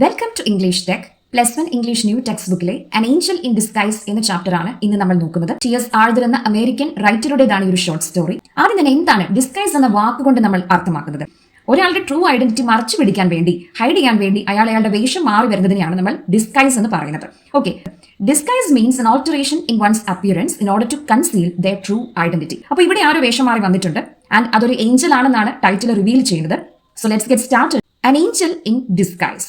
Welcome to English tech +1 English new text ബുക്കിലെ an angel in disguise എന്ന ചാപ്റ്ററാണ് ഇന്ന് നമ്മൾ നോക്കുന്നത്. ടി.എസ്. ആർതർ എന്ന അമേരിക്കൻ റൈറ്ററുടേതാണ് ഈ ഒരു ഷോർട്ട് സ്റ്റോറി. ആദ്യം തന്നെ എന്താണ് ഡിസ്ഗൈസ് എന്ന വാക്കുകൊണ്ട് നമ്മൾ അർത്ഥമാക്കുന്നത്? ഒരാളുടെ ട്രൂ ഐഡന്റിറ്റി മറച്ചു പിടിക്കാൻ വേണ്ടി, ഹൈഡ് ചെയ്യാൻ വേണ്ടി അയാളുടെ വേഷം മാറി വരുന്നതിനെയാണ് നമ്മൾ ഡിസ്ഗൈസ് എന്ന് പറയുന്നത്. Okay, disguise means an alteration in one's appearance in order to conceal their true identity. അപ്പോൾ ഇവിടെ ആ ഒരു വേഷം മാറി വന്നിട്ടുണ്ട് ആൻഡ് അതൊരു ഏഞ്ചൽ ആണെന്നാണ് ടൈറ്റിൽ റിവീൽ ചെയ്യുന്നത്. So let's get started. An angel in disguise.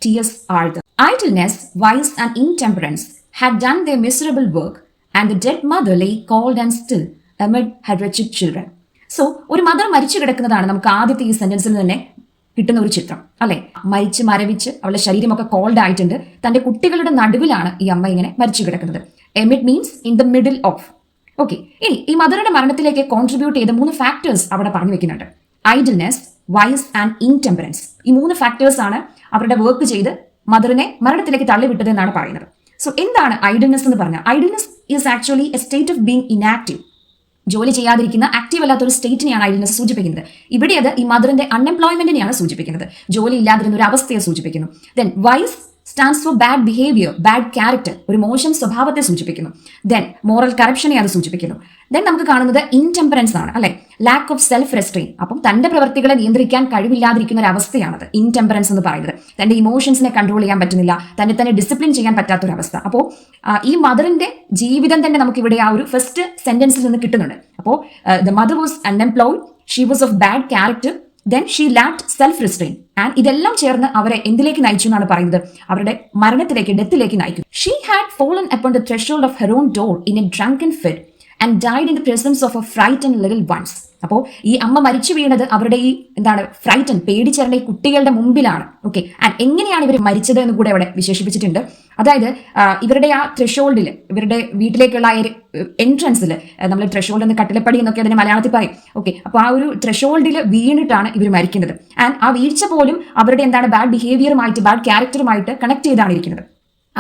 T.S. Arthur. Idleness, vice and intemperance had done their miserable work, and the dead mother lay cold and still amid her wretched children. So ഒരു mother മരിച്ചു കിടക്കുന്നതാണ് നമുക്ക് ആദ്യത്തെ ഈ സെന്റൻസിൽ തന്നെ കിട്ടുന്ന ഒരു ചിത്രം, അല്ലെ? മരിച്ച് മരവിച്ച് അവളുടെ ശരീരമൊക്കെ കോൾഡ് ആയിട്ടുണ്ട്. തന്റെ കുട്ടികളുടെ നടുവിലാണ് ഈ അമ്മ ഇങ്ങനെ മരിച്ചു കിടക്കുന്നത്. Amid means in the middle of. Okay, ഇനി ഈ മദറുടെ മരണത്തിലേക്ക് കോൺട്രിബ്യൂട്ട് ചെയ്ത 3 ഫാക്ടേഴ്സ് അവിടെ പറഞ്ഞു വെക്കുന്നുണ്ട്. Idleness, vice and intemperance. ഈ 3 ഫാക്ടേഴ്സ് ആണ് അവരുടെ വർക്ക് ചെയ്ത് മദറിനെ മരണത്തിലേക്ക് തള്ളിവിട്ടത് എന്നാണ് പറയുന്നത്. സോ എന്താണ് ഐഡിൽനെസ് എന്ന് പറഞ്ഞാൽ? Idleness is actually A state of being inactive. ജോലി ചെയ്യാതിരിക്കുന്ന, ആക്റ്റീവ് അല്ലാത്ത ഒരു സ്റ്റേറ്റിനെയാണ് ഐഡിൽനെസ് സൂചിപ്പിക്കുന്നത്. ഇവിടെ അത് ഈ മദറിന്റെ അൺഎംപ്ലോയ്മെന്റിനെയാണ് സൂചിപ്പിക്കുന്നത്, ജോലി ഇല്ലാതിരുന്ന ഒരു അവസ്ഥയെ സൂചിപ്പിക്കുന്നു. Then vice stands for bad behaviour, bad character, ഒരു മോശം സ്വഭാവത്തെ സൂചിപ്പിക്കുന്നു. ദെൻ മോറൽ കറപ്ഷനെ അത് സൂചിപ്പിക്കുന്നു. ദെൻ നമുക്ക് കാണുന്നത് ഇൻടെമ്പറൻസ് ആണ്, അല്ലെ? Lack of self restrain. അപ്പം തന്റെ പ്രവർത്തികളെ നിയന്ത്രിക്കാൻ കഴിവില്ലാതിരിക്കുന്ന ഒരു അവസ്ഥയാണത് ഇൻടെമ്പറൻസ് എന്ന് പറയുന്നത്. തന്റെ ഇമോഷൻസിനെ കൺട്രോൾ ചെയ്യാൻ പറ്റുന്നില്ല, തന്നെ ഡിസിപ്ലിൻ ചെയ്യാൻ പറ്റാത്തൊരവസ്ഥ. അപ്പോൾ ഈ മദറിന്റെ ജീവിതം തന്നെ നമുക്ക് ഇവിടെ ആ ഒരു ഫസ്റ്റ് സെന്റൻസിൽ നിന്ന് കിട്ടുന്നുണ്ട്. അപ്പോൾ the mother was unemployed, she was of bad character, then she lacked self-restraint. And ഇതെല്ലാം ചേർന്ന് അവരെ എന്തിലേക്ക് നയിച്ചു എന്നാണ് പറയുന്നത്? അവരുടെ മരണത്തിലേക്ക്, ഡെത്തിലേക്ക് നയിക്കും. She had fallen upon the threshold of her own door in a drunken fit and died in the presence of her frightened little ones. അപ്പോൾ ഈ അമ്മ മരിച്ചു വീണത് അവരുടെ ഈ ഫ്രൈറ്റൻ, പേടിച്ചേർന്ന ഈ കുട്ടികളുടെ മുമ്പിലാണ്. ഓക്കെ, ആൻഡ് എങ്ങനെയാണ് ഇവർ മരിച്ചത് എന്ന് കൂടെ അവിടെ വിശേഷിപ്പിച്ചിട്ടുണ്ട്. അതായത് ഇവരുടെ ആ ത്രെഷോൾഡിൽ, ഇവരുടെ വീട്ടിലേക്കുള്ള ആ ഒരു എൻട്രൻസിൽ, നമ്മൾ ത്രെഷോൾഡ് എന്ന് കട്ടിലപ്പടി എന്നൊക്കെ അതിന് മലയാളത്തിൽ പറയും. ഓക്കെ, അപ്പോൾ ആ ഒരു ത്രെഷോൾഡിൽ വീണിട്ടാണ് ഇവർ മരിക്കുന്നത്. ആൻഡ് ആ വീഴ്ച പോലും അവരുടെ ബാഡ് ബിഹേവിയറുമായിട്ട്, ബാഡ് ക്യാരക്ടറുമായിട്ട് കണക്ട് ചെയ്താണ് ഇരിക്കുന്നത്.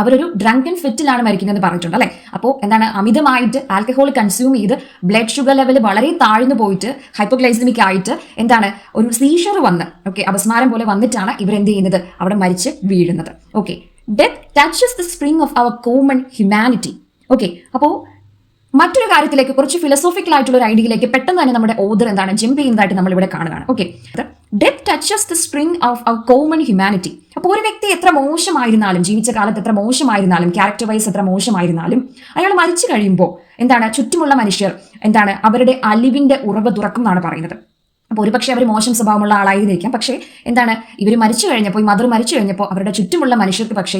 അവരൊരു ഡ്രങ്കൻ ഫിറ്റിലാണ് മരിക്കുന്നത് പറഞ്ഞിട്ടുണ്ട്, അല്ലെ? അപ്പോൾ അമിതമായിട്ട് ആൽക്കഹോൾ കൺസ്യൂം ചെയ്ത് ബ്ലഡ് ഷുഗർ ലെവൽ വളരെ താഴ്ന്നു പോയിട്ട് ഹൈപ്പോഗ്ലൈസമിക് ആയിട്ട് ഒരു സീഷർ വന്ന്, ഓക്കെ, അപസ്മാരം പോലെ വന്നിട്ടാണ് ഇവരെന്ത് ചെയ്യുന്നത്? അവിടെ മരിച്ച് വീഴുന്നത്. Okay, death touches the spring of our common humanity. Okay, അപ്പോൾ മറ്റൊരു കാര്യത്തിലേക്ക്, കുറച്ച് ഫിലോസോഫിക്കൽ ആയിട്ടുള്ള ഒരു ഐഡിയയിലേക്ക് പെട്ടെന്ന് തന്നെ നമ്മുടെ ഓദർ ജമ്പ് ചെയ്യുന്നതായിട്ട് നമ്മൾ ഇവിടെ കാണുകയാണ്. Okay, death touches the spring of our common humanity. അപ്പോൾ ഒരു വ്യക്തി എത്ര മോശമായിരുന്നാലും, ജീവിച്ച കാലത്ത് എത്ര മോശമായിരുന്നാലും, ക്യാരക്ടർ വൈസ് എത്ര മോശമായിരുന്നാലും, അയാൾ മരിച്ചു കഴിയുമ്പോൾ ചുറ്റുമുള്ള മനുഷ്യർ അവരുടെ അലിവിന്റെ ഉറവ് തുറക്കും എന്നാണ് പറയുന്നത്. അപ്പോൾ ഒരുപക്ഷെ അവർ മോശം സ്വഭാവമുള്ള ആളായിരിക്കാം, പക്ഷേ ഇവർ മരിച്ചു കഴിഞ്ഞപ്പോൾ, ഈ മദർ മരിച്ചു കഴിഞ്ഞപ്പോൾ അവരുടെ ചുറ്റുമുള്ള മനുഷ്യർക്ക് പക്ഷേ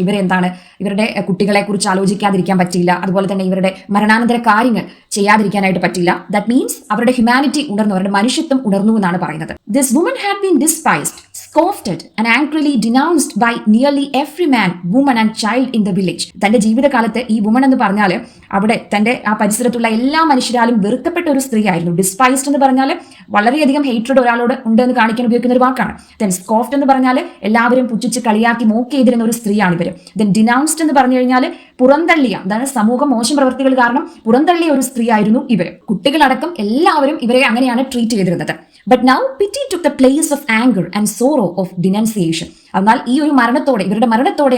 ഇവരുടെ കുട്ടികളെ കുറിച്ച് ആലോചിക്കാതിരിക്കാൻ പറ്റില്ല. അതുപോലെ തന്നെ ഇവരുടെ മരണാനന്തര കാര്യങ്ങൾ ചെയ്യാതിരിക്കാനായിട്ട് പറ്റില്ല. ദാറ്റ് മീൻസ് അവരുടെ ഹ്യൂമാനിറ്റി ഉണർന്നു, അവരുടെ മനുഷ്യത്വം ഉണർന്നു എന്നാണ് പറയുന്നത്. This woman had been despised, scoffed and angrily denounced by nearly every man, woman and child in the village. തന്റെ ജീവിതകാലത്ത് ഈ വുമൺ എന്ന് പറഞ്ഞാൽ അവിടെ തന്റെ ആ പരിസരത്തുള്ള എല്ലാ മനുഷ്യരാലും വെറുക്കപ്പെട്ട ഒരു സ്ത്രീ ആയിരുന്നു. ഡിസ്പൈസ്ഡ് എന്ന് പറഞ്ഞാൽ വളരെയധികം ഹേറ്റ്രഡ് ഒരാളോട് ഉണ്ടെന്ന് കാണിക്കാൻ ഉപയോഗിക്കുന്ന ഒരു വാക്കാണ്. ദെൻ സ്കോഫ്ഡ് എന്ന് പറഞ്ഞാൽ എല്ലാവരും പുച്ഛിച്ച് കളിയാക്കി മോക്ക് ചെയ്തിരുന്ന ഒരു സ്ത്രീയാണ് ഇവർ. ദെൻ ഡിനൗൺസ്ഡ് എന്ന് പറഞ്ഞു കഴിഞ്ഞാൽ പുറന്തള്ളിയ, സമൂഹം മോശം പ്രവർത്തികൾ കാരണം പുറന്തള്ളിയ ഒരു സ്ത്രീ ആയിരുന്നു ഇവർ. കുട്ടികളടക്കം എല്ലാവരും ഇവരെ അങ്ങനെയാണ് ട്രീറ്റ് ചെയ്തിരുന്നത്. But now pity took the place of anger and sorrow of denunciation. എന്നാൽ ഈ ഒരു മരണത്തോടെ, ഇവരുടെ മരണത്തോടെ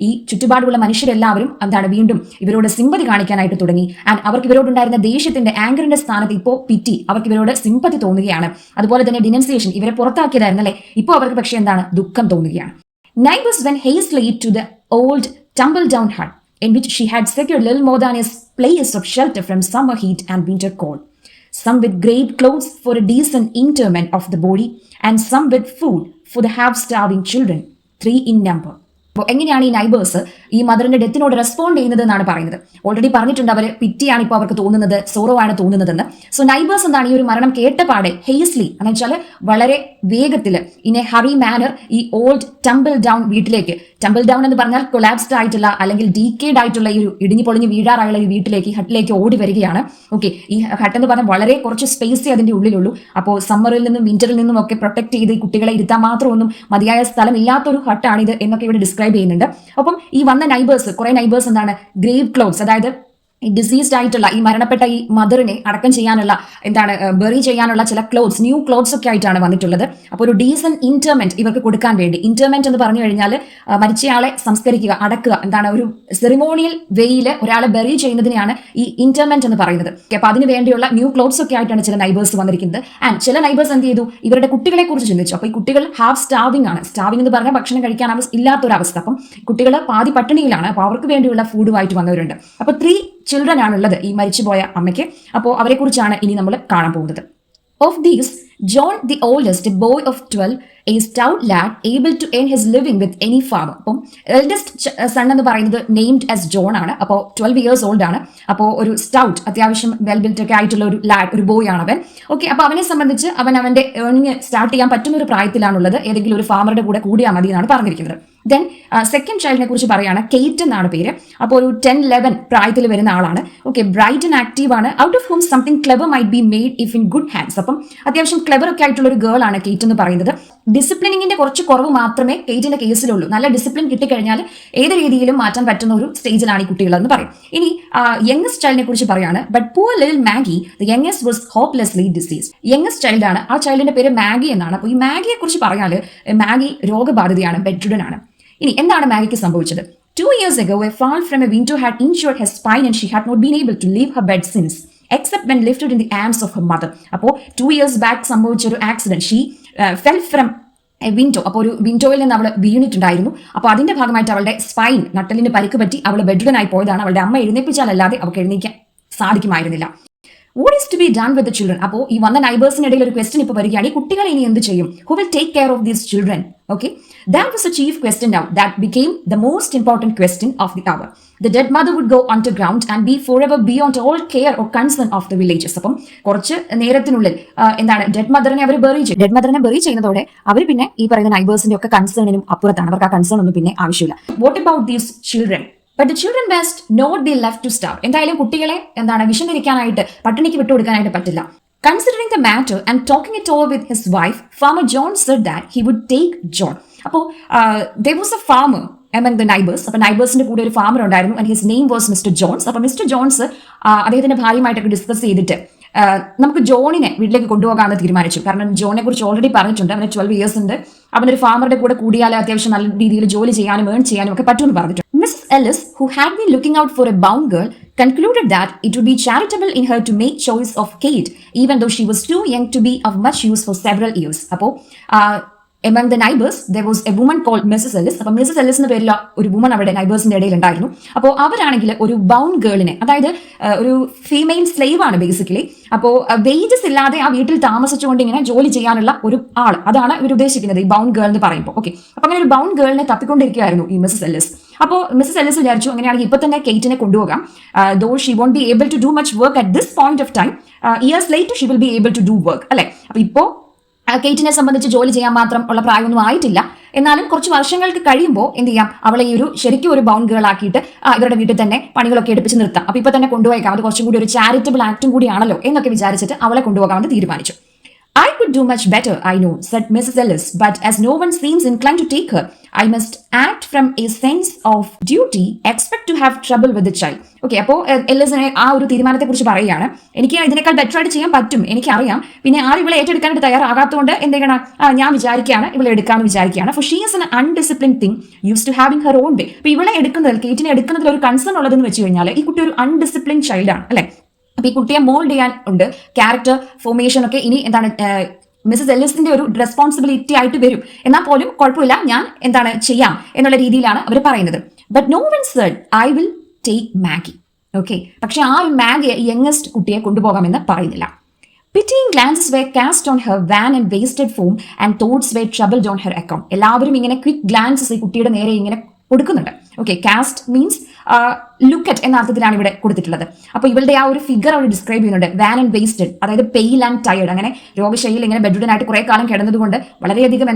ഈ ചുറ്റുപാടുള്ള മനുഷ്യരെല്ലാവരും വീണ്ടും ഇവരോട് സിമ്പതി കാണിക്കാനായിട്ട് തുടങ്ങി. ആൻഡ് അവർക്ക് ഇവരോടുണ്ടായിരുന്ന ദേഷ്യത്തിന്റെ, ആംഗറിന്റെ സ്ഥാനത്ത് ഇപ്പോൾ പിറ്റി, അവർക്ക് ഇവരോട് സിമ്പതി തോന്നുകയാണ്. അതുപോലെ തന്നെ ഡിനൻസിയേഷൻ, ഇവരെ പുറത്താക്കിയതായിരുന്നു, അല്ലെ? ഇപ്പോൾ അവർക്ക് പക്ഷേ ദുഃഖം തോന്നുകയാണ്. Neighbours went hastily to the old tumble down hut in which she had secured little more than a place of shelter from summer heat and winter cold. Some with great clothes for a decent interment of the body, and some with food for the half-starving children, 3 in number. അപ്പോൾ എങ്ങനെയാണ് ഈ neighbours ഈ മദറിന്റെ ഡെത്തിനോട് respond ചെയ്യുന്നത് എന്നാണ് പറയുന്നത്. Already പറഞ്ഞിട്ടുണ്ട്, അവർ പിറ്റിയാണ് ഇപ്പോൾ അവർക്ക് തോന്നുന്നത്, സോറോ ആണ് തോന്നുന്നതെന്ന്. സോ നൈബേഴ്സ് ഈ ഒരു മരണം കേട്ടപാടെ ഹേസ്ലി എന്ന് വെച്ചാൽ വളരെ വേഗത്തിൽ, ഇൻ എ ഹറി മാനർ, ഈ ഓൾഡ് ടംബിൾ ഡൗൺ വീട്ടിലേക്ക്, ടംബിൾ ഡൗൺ എന്ന് പറഞ്ഞാൽ കൊളാപ്സ്ഡ് ആയിട്ടുള്ള അല്ലെങ്കിൽ ഡീക്കേഡ് ആയിട്ടുള്ള ഈ ഒരു ഇടിഞ്ഞു പൊളിഞ്ഞ് വീഴാറായുള്ള ഈ വീട്ടിലേക്ക്, ഹട്ടിലേക്ക് ഓടി വരികയാണ്. ഓക്കെ, ഈ ഹട്ട് എന്ന് പറഞ്ഞാൽ വളരെ കുറച്ച് സ്പേസേ അതിന്റെ ഉള്ളിലുള്ളൂ. അപ്പോൾ സമ്മറിൽ നിന്നും വിന്ററിൽ നിന്നും ഒക്കെ പ്രൊട്ടക്ട് ചെയ്ത് ഈ കുട്ടികളെ ഇരുത്താൻ മാത്രമൊന്നും മതിയായ സ്ഥലം ഇല്ലാത്തൊരു ഹട്ടാണിത് എന്നൊക്കെ ഇവിടെ ഡിസ്ക്രൈബ് ചെയ്യുന്നുണ്ട്. അപ്പം ഈ വന്ന നൈബേഴ്സ്, കുറെ നൈബേഴ്സ് ഗ്രേവ് ക്ലോത്ത്സ്, അതായത് ഈ ഡിസീസ്ഡ് ആയിട്ടുള്ള ഈ മരണപ്പെട്ട ഈ മദറിനെ അടക്കം ചെയ്യാനുള്ള ബെറി ചെയ്യാനുള്ള ചില ക്ലോത്ത്സ്, ന്യൂ ക്ലോത്ത്സ് ഒക്കെ ആയിട്ടാണ് വന്നിട്ടുള്ളത്. അപ്പോൾ ഒരു ഡീസന്റ് ഇന്റർമെന്റ് ഇവർക്ക് കൊടുക്കാൻ വേണ്ടി, ഇന്റർമെന്റ് എന്ന് പറഞ്ഞു കഴിഞ്ഞാൽ മരിച്ചയാളെ സംസ്കരിക്കുക, അടക്കുക, ഒരു സെറിമോണിയൽ വേയിൽ ഒരാളെ ബെറി ചെയ്യുന്നതിനെയാണ് ഈ ഇന്റർമെന്റ് എന്ന് പറയുന്നത്. അപ്പൊ അതിന് വേണ്ടിയുള്ള ന്യൂ ക്ലോത്ത്സ് ഒക്കെ ആയിട്ടാണ് ചില നൈബേഴ്സ് വന്നിരിക്കുന്നത്. ആൻഡ് ചില നൈബേഴ്സ് എന്ത് ചെയ്തു, ഇവരുടെ കുട്ടികളെ കുറിച്ച് ചിന്തിച്ചു. അപ്പൊ ഈ കുട്ടികൾ ഹാഫ് സ്റ്റാവിംഗ് ആണ്. സ്റ്റാവിംഗ് എന്ന് പറഞ്ഞാൽ ഭക്ഷണം കഴിക്കാൻ ഇല്ലാത്തൊരവസ്ഥ. അപ്പം കുട്ടികൾ പാതി പട്ടിണിയിലാണ്. അപ്പൊ അവർക്ക് വേണ്ടിയുള്ള ഫുഡുമായിട്ട് വന്നവരുണ്ട്. അപ്പൊ 3 ചിൽഡ്രൻ ആണുള്ളത് ഈ മരിച്ചുപോയ അമ്മയ്ക്ക്. അപ്പോൾ അവരെ കുറിച്ചാണ് ഇനി നമ്മൾ കാണാൻ പോകുന്നത്. Of these, John, the oldest, a boy of 12, a stout lad able to earn his living with any farmer. അപ്പം എൽഡസ്റ്റ് സൺ എന്ന് പറയുന്നത് നെയിംഡ് ആസ് ജോൺ ആണ്. അപ്പോൾ 12 years old ആണ്. അപ്പോൾ ഒരു സ്റ്റൗട്ട്, അത്യാവശ്യം വെൽ ബിൽറ്റ് ഒക്കെ ആയിട്ടുള്ള ഒരു ലാഡ്, ഒരു ബോയ് ആണ് അവൻ. ഓക്കെ, അപ്പോൾ അവനെ സംബന്ധിച്ച് അവന്റെ ഏർണിംഗ് സ്റ്റാർട്ട് ചെയ്യാൻ പറ്റുന്ന ഒരു പ്രായത്തിലാണുള്ളത്. ഏതെങ്കിലും ഒരു ഫാമറുടെ കൂടെ കൂടിയാൽ മതി എന്നാണ് പറഞ്ഞിരിക്കുന്നത്. ദെൻ സെക്കൻഡ് ചൈൽഡിനെ കുറിച്ച് പറയുകയാണ്. കെയ്റ്റ് എന്നാണ് പേര്. അപ്പോൾ ഒരു 10-11 പ്രായത്തിൽ വരുന്ന ആളാണ്. ഓക്കെ, ബ്രൈറ്റ് ആൻഡ് ആക്റ്റീവ് ആണ്. Out of ഹൂം something clever might be made if in good hands. അപ്പം അത്യാവശ്യം ക്ലെവർ ഒക്കെ ആയിട്ടുള്ള ഒരു ഗേൾ ആണ് കെയ്റ്റ് എന്ന് പറയുന്നത്. ഡിസിപ്ലിനിങ്ങിന്റെ കുറച്ച് കുറവ് മാത്രമേ കെയ്റ്റിന്റെ കേസിലുള്ളൂ. നല്ല ഡിസിപ്ലിൻ കിട്ടിക്കഴിഞ്ഞാൽ ഏത് രീതിയിലും മാറ്റാൻ പറ്റുന്ന ഒരു സ്റ്റേജിലാണ് ഈ കുട്ടികളെന്ന് പറയും. ഇനി യങ്ങസ്റ്റ് ചൈൽഡിനെ കുറിച്ച് പറയാണ്. But poor little Maggie, the youngest was hopelessly diseased. Youngest child ആണ്. ആ ചൈൽഡിന്റെ പേര് മാഗി എന്നാണ്. അപ്പോൾ ഈ മാഗിയെ കുറിച്ച് പറഞ്ഞാൽ മാഗി രോഗബാധിതയാണ്, ബെഡ്രിഡൻ ആണ്. ഇനി എന്താണ് മാഗിക്ക് സംഭവിച്ചത്? 2 years ago, a fall from a window had injured her spine and she had not been able to leave her bed since, except when lifted in the arms of her mother. അപ്പോൾ 2 years back സംഭവിച്ച ഒരു accident. She fell from a window. അപ്പോൾ ഒരു വിൻഡോയിൽ നിന്ന് അവൾ വീണിട്ടുണ്ടായിരുന്നു. അപ്പോൾ അതിന്റെ ഭാഗമായിട്ട് അവളുടെ സ്പൈൻ, നട്ടലിന് പരിക്ക് പറ്റി അവൾ ബെഡ്രിഡൻ ആയി പോയതാണ്. അവളുടെ അമ്മ എഴുന്നേപ്പിച്ചാലല്ലാതെ അവൾക്ക് എഴുന്നേക്കാൻ സാധിക്കുമായിരുന്നില്ല. What is to be done with the children? അപ്പോൾ ഈ വന്ന നൈബേഴ്സിനിടയിൽ ഒരു ക്വസ്റ്റ്യൻ ഇപ്പോൾ വരികയാണ്. ഈ കുട്ടികളെ ഇനി എന്ത് ചെയ്യും? Who will take care of these children? Okay, that was a chief question now. That became the most important question of the hour. The dead mother would go underground and be forever beyond all care or concern of the villagers. അപ്പം കുറച്ച് നേരത്തിനുള്ളിൽ dead മദറിനെ അവർ berry ചെയ്യും. Dead മദറിനെ berry ചെയ്യുന്നതോടെ അവർ പിന്നെ ഈ പറയുന്ന നൈബേഴ്സിന്റെ ഒക്കെ കൺസേണിനും അപ്പുറത്താണ്. അവർക്ക് ആ കൺസേൺ ഒന്നും പിന്നെ ആവശ്യമില്ല. What about these children? But the children must not be left to starve. എന്തായാലും കുട്ടികളെ വിശന്നിരിക്കാനായിട്ട്, പട്ടിണിക്ക് വിട്ടുകൊടുക്കാനായിട്ട് പറ്റില്ല. Considering the matter and talking it over with his wife, Farmer John said that he would take John. അപ്പോൾ there was a farmer among the neighbours. അപ്പോൾ നൈബേഴ്സിന്റെ കൂടെ ഒരു farmer ഉണ്ടായിരുന്നു. And his name was Mister Jones. അപ്പോൾ Mister Jones അദ്ദേഹത്തിന്റെ ഭാര്യയുമായിട്ടൊക്കെ discuss ചെയ്തിട്ട് നമുക്ക് ജോണിനെ വീട്ടിലേക്ക് കൊണ്ടുപോകാമെന്ന് തീരുമാനിച്ചു. കാരണം ജോണിനെ കുറിച്ച് ഓൾറെഡി പറഞ്ഞിട്ടുണ്ട്. അവന് 12 years ഉണ്ട്. അവനൊരു ഫാമറുടെ കൂടെ കൂടിയാൽ അത്യാവശ്യം നല്ല രീതിയിൽ ജോലി ചെയ്യാനും ഏൺ ചെയ്യാനും ഒക്കെ പറ്റുമെന്ന് പറഞ്ഞിട്ടുണ്ട്. Mrs. Ellis, who had been looking out for a bound girl, concluded that it would be charitable in her to make choice of Kate, even though she was too young to be of much use for several years. അപ്പോൾ among the neighbours there was a woman called Mrs. Ellis. അപ്പോൾ Mrs Ellis എന്ന പേരിലുള്ള ഒരു woman അവിടെ നൈബേഴ്സിന്റെ ഇടയിൽ ഉണ്ടായിരുന്നു. അപ്പോൾ അവരാണെങ്കിൽ ഒരു ബൗണ്ട് ഗേളിനെ, അതായത് ഒരു ഫീമെയിൽ സ്ലേവ് ആണ് ബേസിക്കലി. അപ്പോൾ വേജസ് ഇല്ലാതെ ആ വീട്ടിൽ താമസിച്ചുകൊണ്ട് ഇങ്ങനെ ജോലി ചെയ്യാനുള്ള ഒരു ആൾ, അതാണ് ഇവർ ഉദ്ദേശിക്കുന്നത് ഈ ബൗണ്ട് ഗേൾ എന്ന് പറയുമ്പോൾ. ഓക്കെ, അപ്പോൾ അങ്ങനെ ഒരു ബൗണ്ട് ഗേളിനെ തപ്പിക്കൊണ്ടിരിക്കുകയായിരുന്നു ഈ മിസസ് എല്ലിസ്. അപ്പോൾ മിസസ് എല്ലിസ് വിചാരിച്ചു അങ്ങനെയാണെങ്കിൽ ഇപ്പൊ തന്നെ കെയ്റ്റിനെ കൊണ്ടുപോകാം. Though she won't be able to do much work at this point of time. Years later she will be able to do work, അല്ലെ? അപ്പൊ ഇപ്പോൾ കെയ്റ്റിനെ സംബന്ധിച്ച് ജോലി ചെയ്യാൻ മാത്രം ഉള്ള പ്രായമൊന്നും ആയിട്ടില്ല. എന്നാലും കുറച്ച് വർഷങ്ങൾക്ക് കഴിയുമ്പോൾ എന്ത് ചെയ്യാം, അവളെ ഈ ഒരു ശരിക്കും ഒരു ബൗണ്ട് ഗേൾ ആക്കിയിട്ട് ഇവരുടെ വീട്ടിൽ തന്നെ പണികളൊക്കെ എടുപ്പിച്ച് നിർത്താം. അപ്പൊ ഇപ്പൊ തന്നെ കൊണ്ടുപോയേക്കാം, അത് കുറച്ചും കൂടി ഒരു ചാരിറ്റബിൾ ആക്ടും കൂടിയാണല്ലോ എന്നൊക്കെ വിചാരിച്ചിട്ട് അവളെ കൊണ്ടുപോകാമെന്ന് തീരുമാനിച്ചു. I could do much better, I know, said Mrs. Ellis, but as no one seems inclined to take her, I must act from a sense of duty, expect to have trouble with the child. Okay, അപ്പോൾ എല്ലിസിനെ ആ ഒരു തീരുമാനത്തെ കുറിച്ച് പറയുകയാണ്. എനിക്ക് ഇതിനേക്കാൾ better ആയിട്ട് ചെയ്യാൻ പറ്റും, എനിക്കറിയാം. പിന്നെ ആരും ഇവളെ ഏറ്റെടുക്കാനായിട്ട് തയ്യാറാകാത്തതുകൊണ്ട് എന്ത് ചെയ്യണം, ഞാൻ വിചാരിക്കുകയാണ് ഇവളെ എടുക്കാമെന്ന് വിചാരിക്കുകയാണ്. For she is an undisciplined thing, used to having her own way. അപ്പോൾ ഇവളെ എടുക്കുന്നതിൽ, കെയ്റ്റിനെ എടുക്കുന്നതിൽ ഒരു കൺസേൺ ഉള്ളതെന്ന് വെച്ച് കഴിഞ്ഞാൽ ഈ കുട്ടി ഒരു അൺഡിസിപ്ലിൻഡ് ചൈൽഡ് ആണ്, അല്ലെ? അപ്പൊ ഈ കുട്ടിയെ മോൾഡ് ചെയ്യാൻ ഉണ്ട്, ക്യാരക്ടർ ഫോർമേഷൻ ഒക്കെ ഇനി മിസസ് എല്ലിസിന്റെ ഒരു റെസ്പോൺസിബിലിറ്റി ആയിട്ട് വരും. എന്നാൽ പോലും കുഴപ്പമില്ല, ഞാൻ ചെയ്യാം എന്നുള്ള രീതിയിലാണ് അവർ പറയുന്നത്. But no one said I will take Maggie. Okay, പക്ഷെ ആ ഒരു മാഗി യങ്ങസ്റ്റ് കുട്ടിയെ കൊണ്ടുപോകാമെന്ന് പറയുന്നില്ല. Pitying glances were cast on her wan and wasted form and thoughts were troubled on her account. എല്ലാവരും ഇങ്ങനെ ക്വിക്ക് ഗ്ലാൻസസ് ഈ കുട്ടിയുടെ നേരെ ഇങ്ങനെ കൊടുക്കുന്നുണ്ട്. Okay, cast means look at എന്ന അർത്ഥത്തിലാണ് ഇവിടെ കൊടുത്തിട്ടുള്ളത്. അപ്പോൾ ഇവളുടെ ആ ഒരു ഫിഗർ അവിടെ ഡിസ്ക്രൈബ് ചെയ്യുന്നുണ്ട്. വാൻ ആൻഡ് വേസ്റ്റഡ്, അതായത് പെയിൽ ആൻഡ് ടയേർഡ്. അങ്ങനെ രോഗശൈലിയിൽ ഇങ്ങനെ ബെഡ്രിഡൻ ആയിട്ട് കുറെ കാലം കിടന്നതുകൊണ്ട് വളരെയധികം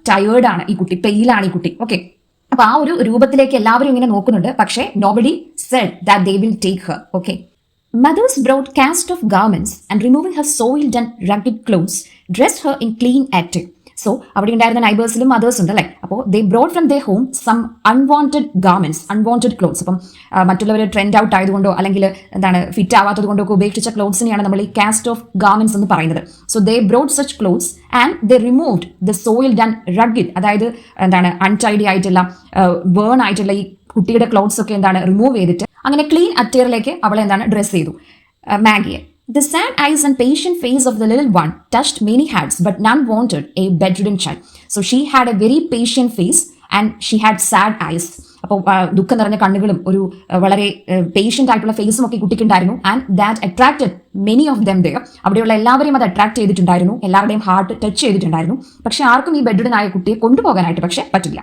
ടയേർഡ് ആണ് ഈ കുട്ടി, പെയിലാണ് ഈ കുട്ടി. ഓക്കെ, അപ്പൊ ആ ഒരു രൂപത്തിലേക്ക് എല്ലാവരും ഇങ്ങനെ നോക്കുന്നുണ്ട്. പക്ഷേ nobody said that they will take her. Okay. Mothers brought cast off garments and removing her soiled and ragged clothes, dressed her in clean attire. So അവിടെ ഉണ്ടായിരുന്ന നൈബേഴ്സിലും അതേഴ്സ് ഉണ്ട് അല്ലേ. അപ്പോൾ they brought from their home some unwanted garments, unwanted clothes. അപ്പം മറ്റുള്ളവർ trend out ആയതുകൊണ്ടോ അല്ലെങ്കിൽ എന്താണ് ഫിറ്റ് ആവാത്തത് കൊണ്ടോ ഒക്കെ ഉപേക്ഷിച്ച ക്ലോത്ത്സിനെയാണ് നമ്മൾ ഈ കാസ്റ്റ് ഓഫ് ഗാർമെന്റ്സ് എന്ന് പറയുന്നത്. So they brought such clothes and they removed the soiled and rugged, അതായത് എന്താണ് അൺടൈഡി ആയിട്ടുള്ള ബേൺ ആയിട്ടുള്ള ഈ കുട്ടിയുടെ ക്ലോത്ത്സ് ഒക്കെ എന്താണ് റിമൂവ് ചെയ്തിട്ട് അങ്ങനെ ക്ലീൻ അറ്റയറിലേക്ക് അവളെ എന്താണ് ഡ്രസ് ചെയ്തു മാഗിയെ. The sad eyes and patient face of the little one touched many hearts, but none wanted a bedridden child. So she had a very patient face and she had sad eyes. അപ്പോൾ ദുഃഖം നിറഞ്ഞ കണ്ണുകളും ഒരു വളരെ patient ആയിട്ടുള്ള ഫേസും ഒക്കെ കുട്ടിക്കുണ്ടായിരുന്നു. And that attracted many of them there. അവിടെയുള്ള എല്ലാവരെയും അത് അട്രാക്ട് ചെയ്തിട്ടുണ്ടായിരുന്നു, എല്ലാവരുടെയും ഹാർട്ട് ടച്ച് ചെയ്തിട്ടുണ്ടായിരുന്നു. പക്ഷെ ആർക്കും ഈ ബെഡ്രിഡൻ ആയ കുട്ടിയെ കൊണ്ടുപോകാനായിട്ട് പക്ഷെ പറ്റില്ല.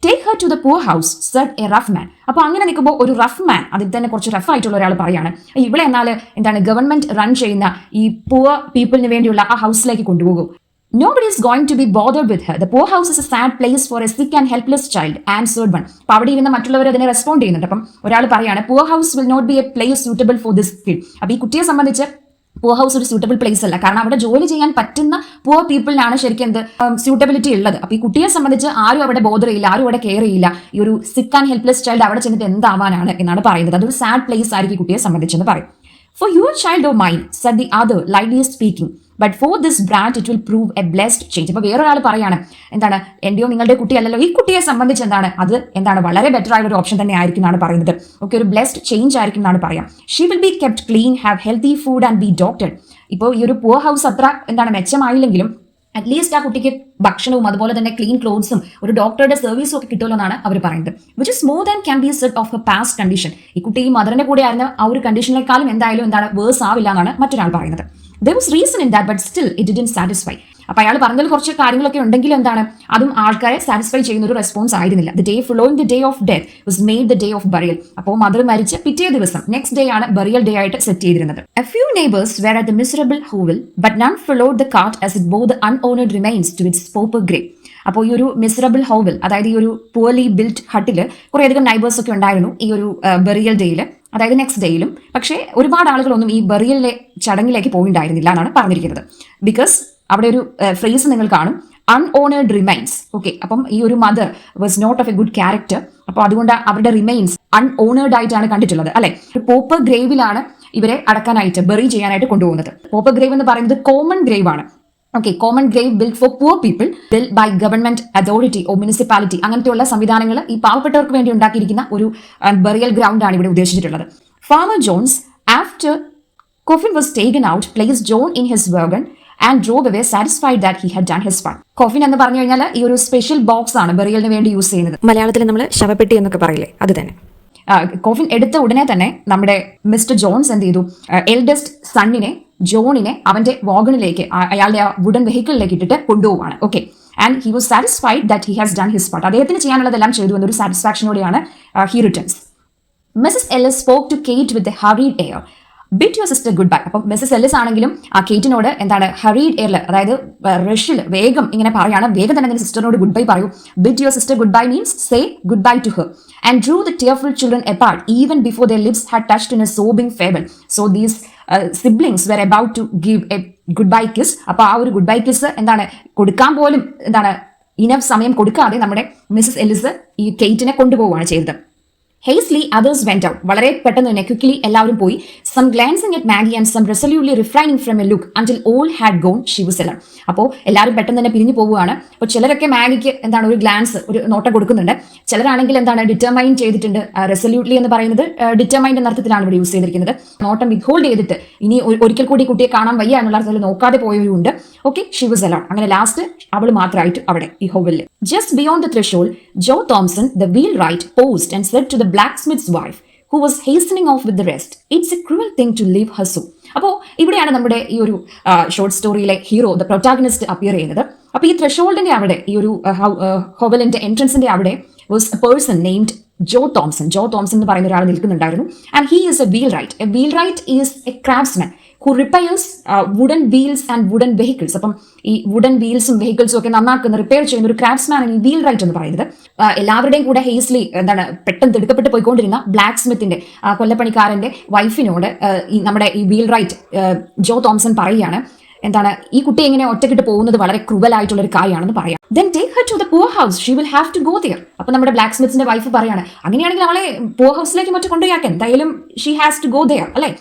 Take her to the poor house said a rough man. അപ്പോൾ അങ്ങനെ നിൽക്കുമ്പോൾ ഒരു റഫ് മാൻ, അതിൽ തന്നെ കുറച്ച് റഫ് ആയിട്ടുള്ള ഒരാൾ പറയാണ്, ഇവിടെ എന്നാൽ എന്താണ് ഗവൺമെന്റ് റൺ ചെയ്യുന്ന ഈ പൂർ പീപ്പിളിന് വേണ്ടിയുള്ള ആ ഹൗസിലേക്ക് കൊണ്ടുപോകും. Nobody is going to be bothered with her. The poor house is a sad place for a sick and helpless child, answered one. അപ്പോൾ അവിടെ ഇരുന്ന മറ്റുള്ളവർ അതിനെ റെസ്പോണ്ട് ചെയ്യുന്നുണ്ട്. അപ്പം ഒരാൾ പറയാണ്, poor house will not be a place suitable for this kid. അപ്പോൾ ഈ കുട്ടിയെ സംബന്ധിച്ച് പൂർ ഹൗസ് ഒരു സ്യൂട്ടബിൾ പ്ലേസ് അല്ല, കാരണം അവിടെ ജോലി ചെയ്യാൻ പറ്റുന്ന പൂർ പീപ്പിളിനാണ് ശരിക്കും എന്ത് സ്യൂട്ടബിലിറ്റി ഉള്ളത്. അപ്പോൾ ഈ കുട്ടിയെ സംബന്ധിച്ച് ആരും അവിടെ ബോധർ ചെയ്യില്ല, ആരും അവിടെ കെയർ ചെയ്യില്ല. ഈ ഒരു സിക്ക് ആൻഡ് ഹെൽപ്ലെസ് ചൈൽഡ് അവിടെ ചെന്നിട്ട് എന്താവാനാണ് എന്നാണ് പറയുന്നത്. അതൊരു സാഡ് പ്ലേസ് ആയിരിക്കും കുട്ടിയെ സംബന്ധിച്ചെന്ന് പറയും. For your child or mine, said the other, lightly speaking, but for this brat it will prove a blessed change. അപ്പോൾ വേറൊരാൾ പറയാണ്, എന്താണ് എന്റെയോ നിങ്ങളുടെ കുട്ടിയല്ലല്ലോ, ഈ കുട്ടിയെ സംബന്ധിച്ച് എന്താണ് അത് എന്താണ് വളരെ ബെറ്റർ ആയ ഒരു ഓപ്ഷൻ തന്നെ ആയിരിക്കും എന്നാണ് പറയുന്നത്. ഓക്കെ, ഒരു ബ്ലെസ്ഡ് ചേഞ്ച് ആയിരിക്കും എന്നാണ് പറയാം. She will be kept clean, have healthy food and be doctored. ഇപ്പോൾ ഈ ഒരു പൂർ ഹൗസ് അത്ര എന്താണ് മെച്ചമായില്ലെങ്കിലും അറ്റ്ലീസ്റ്റ് ആ കുട്ടിക്ക് ഭക്ഷണവും അതുപോലെ തന്നെ ക്ലീൻ ക്ലോത്ത്സും ഒരു ഡോക്ടറുടെ സർവീസും ഒക്കെ കിട്ടുമല്ലോ എന്നാണ് അവർ പറയുന്നത്. Which is more than can be said of a past condition. ഈ കുട്ടി ഈ മദറിന്റെ കൂടെ ആയിരുന്ന ആ ഒരു കണ്ടീഷനേക്കാളും എന്തായാലും എന്താണ് വേഴ്സ് ആവില്ല എന്നാണ് മറ്റൊരാൾ പറയുന്നത്. There was reason in that, but still it didn't satisfy. അപ്പോൾ അയാൾ പറഞ്ഞതിൽ കുറച്ച് കാര്യങ്ങളൊക്കെ ഉണ്ടെങ്കിലും എന്താണ് അതും ആൾക്കാരെ സാറ്റിസ്ഫൈ ചെയ്യുന്ന ഒരു റെസ്പോൺസ് ആയിരുന്നില്ല. The day following the day of death was made the day of burial. അപ്പോൾ മദർ മരിച്ച പിറ്റേ ദിവസം നെക്സ്റ്റ് ഡേ ആണ് ബറിയൽ ഡേ ആയിട്ട് സെറ്റ് ചെയ്തിരുന്നത്. A few neighbours were at the miserable hovel, but none followed the cart as it bore the unhonored remains to its pauper grave. അപ്പോൾ ഈ ഒരു മിസറബിൾ ഹോവൽ, അതായത് ഈ ഒരു പുവർലി ബിൽറ്റ് ഹട്ടിൽ കുറേയധികം നൈബേഴ്സ് ഒക്കെ ഉണ്ടായിരുന്നു ഈ ഒരു ബറിയൽ ഡേയിൽ, അതായത് നെക്സ്റ്റ് ഡേയിലും. പക്ഷേ ഒരുപാട് ആളുകളൊന്നും ഈ ബറിയലിലെ ചടങ്ങിലേക്ക് പോയിട്ടുണ്ടായിരുന്നില്ല എന്നാണ് പറഞ്ഞിരിക്കുന്നത്. ബിക്കോസ് അവിടെ ഒരു ഫ്രേസ് നിങ്ങൾ കാണും, അൺഓണേർഡ് റിമൈൻസ്. ഓക്കെ, അപ്പം ഈ ഒരു mother was not of a good character. അപ്പോൾ അതുകൊണ്ട് അവരുടെ റിമൈൻസ് അൺഓണേർഡ് ആയിട്ടാണ് കണ്ടിട്ടുള്ളത് അല്ലെ. ഒരു പോപ്പർ ഗ്രേവിലാണ് ഇവരെ അടക്കാനായിട്ട് ബറി ചെയ്യാനായിട്ട് കൊണ്ടുപോകുന്നത്. പോപ്പർ ഗ്രേവ് എന്ന് പറയുന്നത് കോമൺ ഗ്രേവ് ആണ്. Okay, common grave build for poor people, build by government authority or municipality. അങ്ങനത്തെയുള്ള സംവിധാനങ്ങൾ ഈ പാവപ്പെട്ടവർക്ക് വേണ്ടി ഉണ്ടാക്കിയിരിക്കുന്ന ഒരു ബറിയൽ ഗ്രൗണ്ട് ആണ് ഇവിടെ ഉദ്ദേശിച്ചിട്ടുള്ളത്. Farmer Jones after coffin was taken out, placed John in his wagon and drove away satisfied that he had done his part. Coffin എന്ന് പറഞ്ഞു കഴിഞ്ഞാൽ ഈ ഒരു സ്പെഷ്യൽ ബോക്സ് ആണ് ബറിയലിന് വേണ്ടി യൂസ് ചെയ്യുന്നത്. മലയാളത്തിൽ നമ്മൾ ശവപ്പെട്ടി എന്നൊക്കെ പറയില്ലേ, അത് തന്നെ. കോഫിൻ എടുത്ത ഉടനെ തന്നെ നമ്മുടെ മിസ്റ്റർ ജോൺസ് എന്ത് ചെയ്തു, എൽഡസ്റ്റ് സണ്ണിനെ ജോണിനെ അവന്റെ വാഗണിലേക്ക്, അയാളുടെ ആ വുഡൻ വെഹിക്കിളിലേക്ക് ഇട്ടിട്ട് കൊണ്ടുപോവാണ്. Okay, and he was satisfied that he has done his part. അദ്ദേഹത്തിന് ചെയ്യാനുള്ളതെല്ലാം ചെയ്തു എന്നൊരു സാറ്റിസ്ഫാക്ഷനോടെയാണ് he returns. Mrs Ellis spoke to Kate with a hurried air. Bid your sister goodbye. അപ്പം മിസസ് എല്ലിസ് ആണെങ്കിലും ആ കേറ്റിനോട് എന്താണ് ഹറീഡ് എയറിൽ, അതായത് റഷിൽ വേഗം ഇങ്ങനെ പറയാണ്, വേഗം തന്നെ സിസ്റ്ററിനോട് ഗുഡ് ബൈ പറയൂ. Bid your sister goodbye means say goodbye to her. And drew the tearful children apart even before their lips had touched in a sobbing fable. So these siblings were about to give a goodbye kiss. അപ്പോൾ ആ ഒരു good bye kiss എന്താണ് കൊടുക്കാൻ പോലും എന്താണ് enough സമയം കൊടുക്കാതെ നമ്മുടെ മിസസ് എല്ലിസ് ഈ കേറ്റിനെ കൊണ്ടുപോവുകയാണ് ചെയ്തത്. Hastily others went out. വളരെ പെട്ടെന്ന് തന്നെ ക്വിക്ലി എല്ലാവരും പോയി. Some glancing at Maggie and some resolutely refraining from a look until all had gone she was alone. അപ്പോൾ എല്ലാവരും പെട്ടെന്ന് തന്നെ പിരിഞ്ഞു പോവുകയാണ്. അപ്പോൾ ചിലരൊക്കെ മാഗിക്ക് എന്താണ് ഒരു ഗ്ലാൻസ്, ഒരു നോട്ടം കൊടുക്കുന്നുണ്ട്. ചിലരാണെങ്കിൽ എന്താണ് ഡിറ്റർമൈൻ ചെയ്തിട്ടുണ്ട്. റെസൊല്യൂട്ട്ലി എന്ന് പറയുന്നത് ഡിറ്റർമൈൻഡ് എന്ന അർത്ഥത്തിലാണ് ഇവിടെ യൂസ് ചെയ്തിരിക്കുന്നത്. നോട്ടം വിത്ത്ഹോൾഡ് ചെയ്തിട്ട് ഇനി ഒരിക്കൽ കൂടി കുട്ടിയെ കാണാൻ വയ്യ എന്നുള്ള അർത്ഥത്തിൽ നോക്കാതെ പോയവരുണ്ട്. Okay, she was alone. അങ്ങനെ ലാസ്റ്റ് അവൾ മാത്രമായിട്ട് അവിടെ ഈ ഹോവലിൽ. Just beyond the threshold, Joe Thomson, the wheelwright, paused and said to the blacksmith's wife, who was hastening off with the rest, "It's a cruel thing to leave her so." അപ്പോൾ ഇവിടെയാണ് നമ്മുടെ ഈ ഒരു short സ്റ്റോറിയിലെ hero, the protagonist appear ചെയ്യുന്നത്. അപ്പോൾ ഈ ത്രഷോൾഡിന്റെ അവിടെ, ഈ ഒരു ഹോവലിന്റെ എൻട്രൻസിന്റെ അവിടെ was a person named Joe Thompson. Joe Thompson എന്ന് പറയുന്ന ഒരാൾ നിൽക്കുന്നുണ്ടായിരുന്നു. And he is a wheelwright. A wheelwright is a craftsman who repairs wooden wheels and wooden vehicles. അപ്പം ഈ വുഡൻ വീൽസും വെഹിക്കിൾസും ഒക്കെ നന്നാക്കുന്ന, റിപ്പയർ ചെയ്യുന്ന ഒരു ക്രാഫ്റ്റ്സ്മാൻ ഈ വീൽ റൈറ്റ് എന്ന് പറയുന്നത്. എല്ലാവരുടെയും കൂടെ ഹേസ്ലി എന്താണ് പെട്ടെന്ന് തിടുക്കപ്പെട്ട് പോയിക്കൊണ്ടിരുന്ന ബ്ലാക്ക് സ്മിത്തിന്റെ കൊല്ലപ്പണിക്കാരന്റെ വൈഫിനോട് ഈ നമ്മുടെ ഈ വീൽ റൈറ്റ് ജോ തോംസൺ പറയുകയാണ്, എന്താണ് ഈ കുട്ടി ഇങ്ങനെ ഒറ്റക്കിട്ട് പോകുന്നത് വളരെ ക്രൂവലായിട്ടുള്ള ഒരു കാര്യമാണെന്ന് പറയാം. Then take her to the poor house. She will have to go there. അപ്പൊ നമ്മുടെ ബ്ലാക്ക് സ്മിത്തിന്റെ വൈഫ് പറയാണ്, അങ്ങനെയാണെങ്കിൽ അവളെ poor ഹൗസിലേക്ക് മറ്റു കൊണ്ടുപോയാൽ എന്തായാലും she has to go there, അല്ലെ?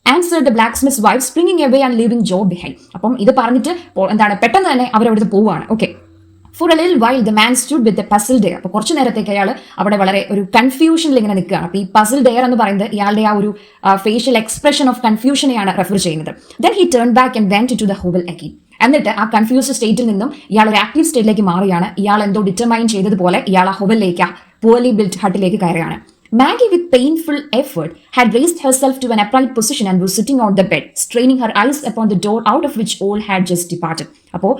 Answered the blacksmith's wife, springing away and leaving Joe behind. അപ്പം ഇത് പറഞ്ഞിട്ട് എന്താണ് പെട്ടെന്ന് തന്നെ അവരവിടുന്ന് പോവുകയാണ്. Okay. For a little while the man stood with a puzzled air. അപ്പോൾ കുറച്ചു നേരത്തേക്ക് അയാൾ അവിടെ വളരെ ഒരു കൺഫ്യൂഷനിൽ ഇങ്ങനെ നിൽക്കുകയാണ്. അപ്പോൾ ഈ puzzled air എന്ന് പറയുന്നത് ഇയാളുടെ ആ ഒരു ഫേഷ്യൽ എക്സ്പ്രഷൻ ഓഫ് കൺഫ്യൂഷനെയാണ് റെഫർ ചെയ്യുന്നത്. Then he turned back and went to the hovel again. എന്നിട്ട് ആ കൺഫ്യൂസ്ഡ് സ്റ്റേറ്റിൽ നിന്നും ഇയാൾ ഒരു ആക്റ്റീവ് സ്റ്റേറ്റിലേക്ക് മാറുകയാണ്. ഇയാൾ എന്തോ ഡിറ്റർമൈൻ ചെയ്തതുപോലെ ഇയാൾ ആ ഹോവലിലേക്ക്, ആ poorly built ഹട്ടിലേക്ക് കയറുകയാണ്. Maggie, with painful effort, had raised herself to an upright position and was sitting on the bed, straining her eyes upon the door out of which all had just departed. അപ്പോൾ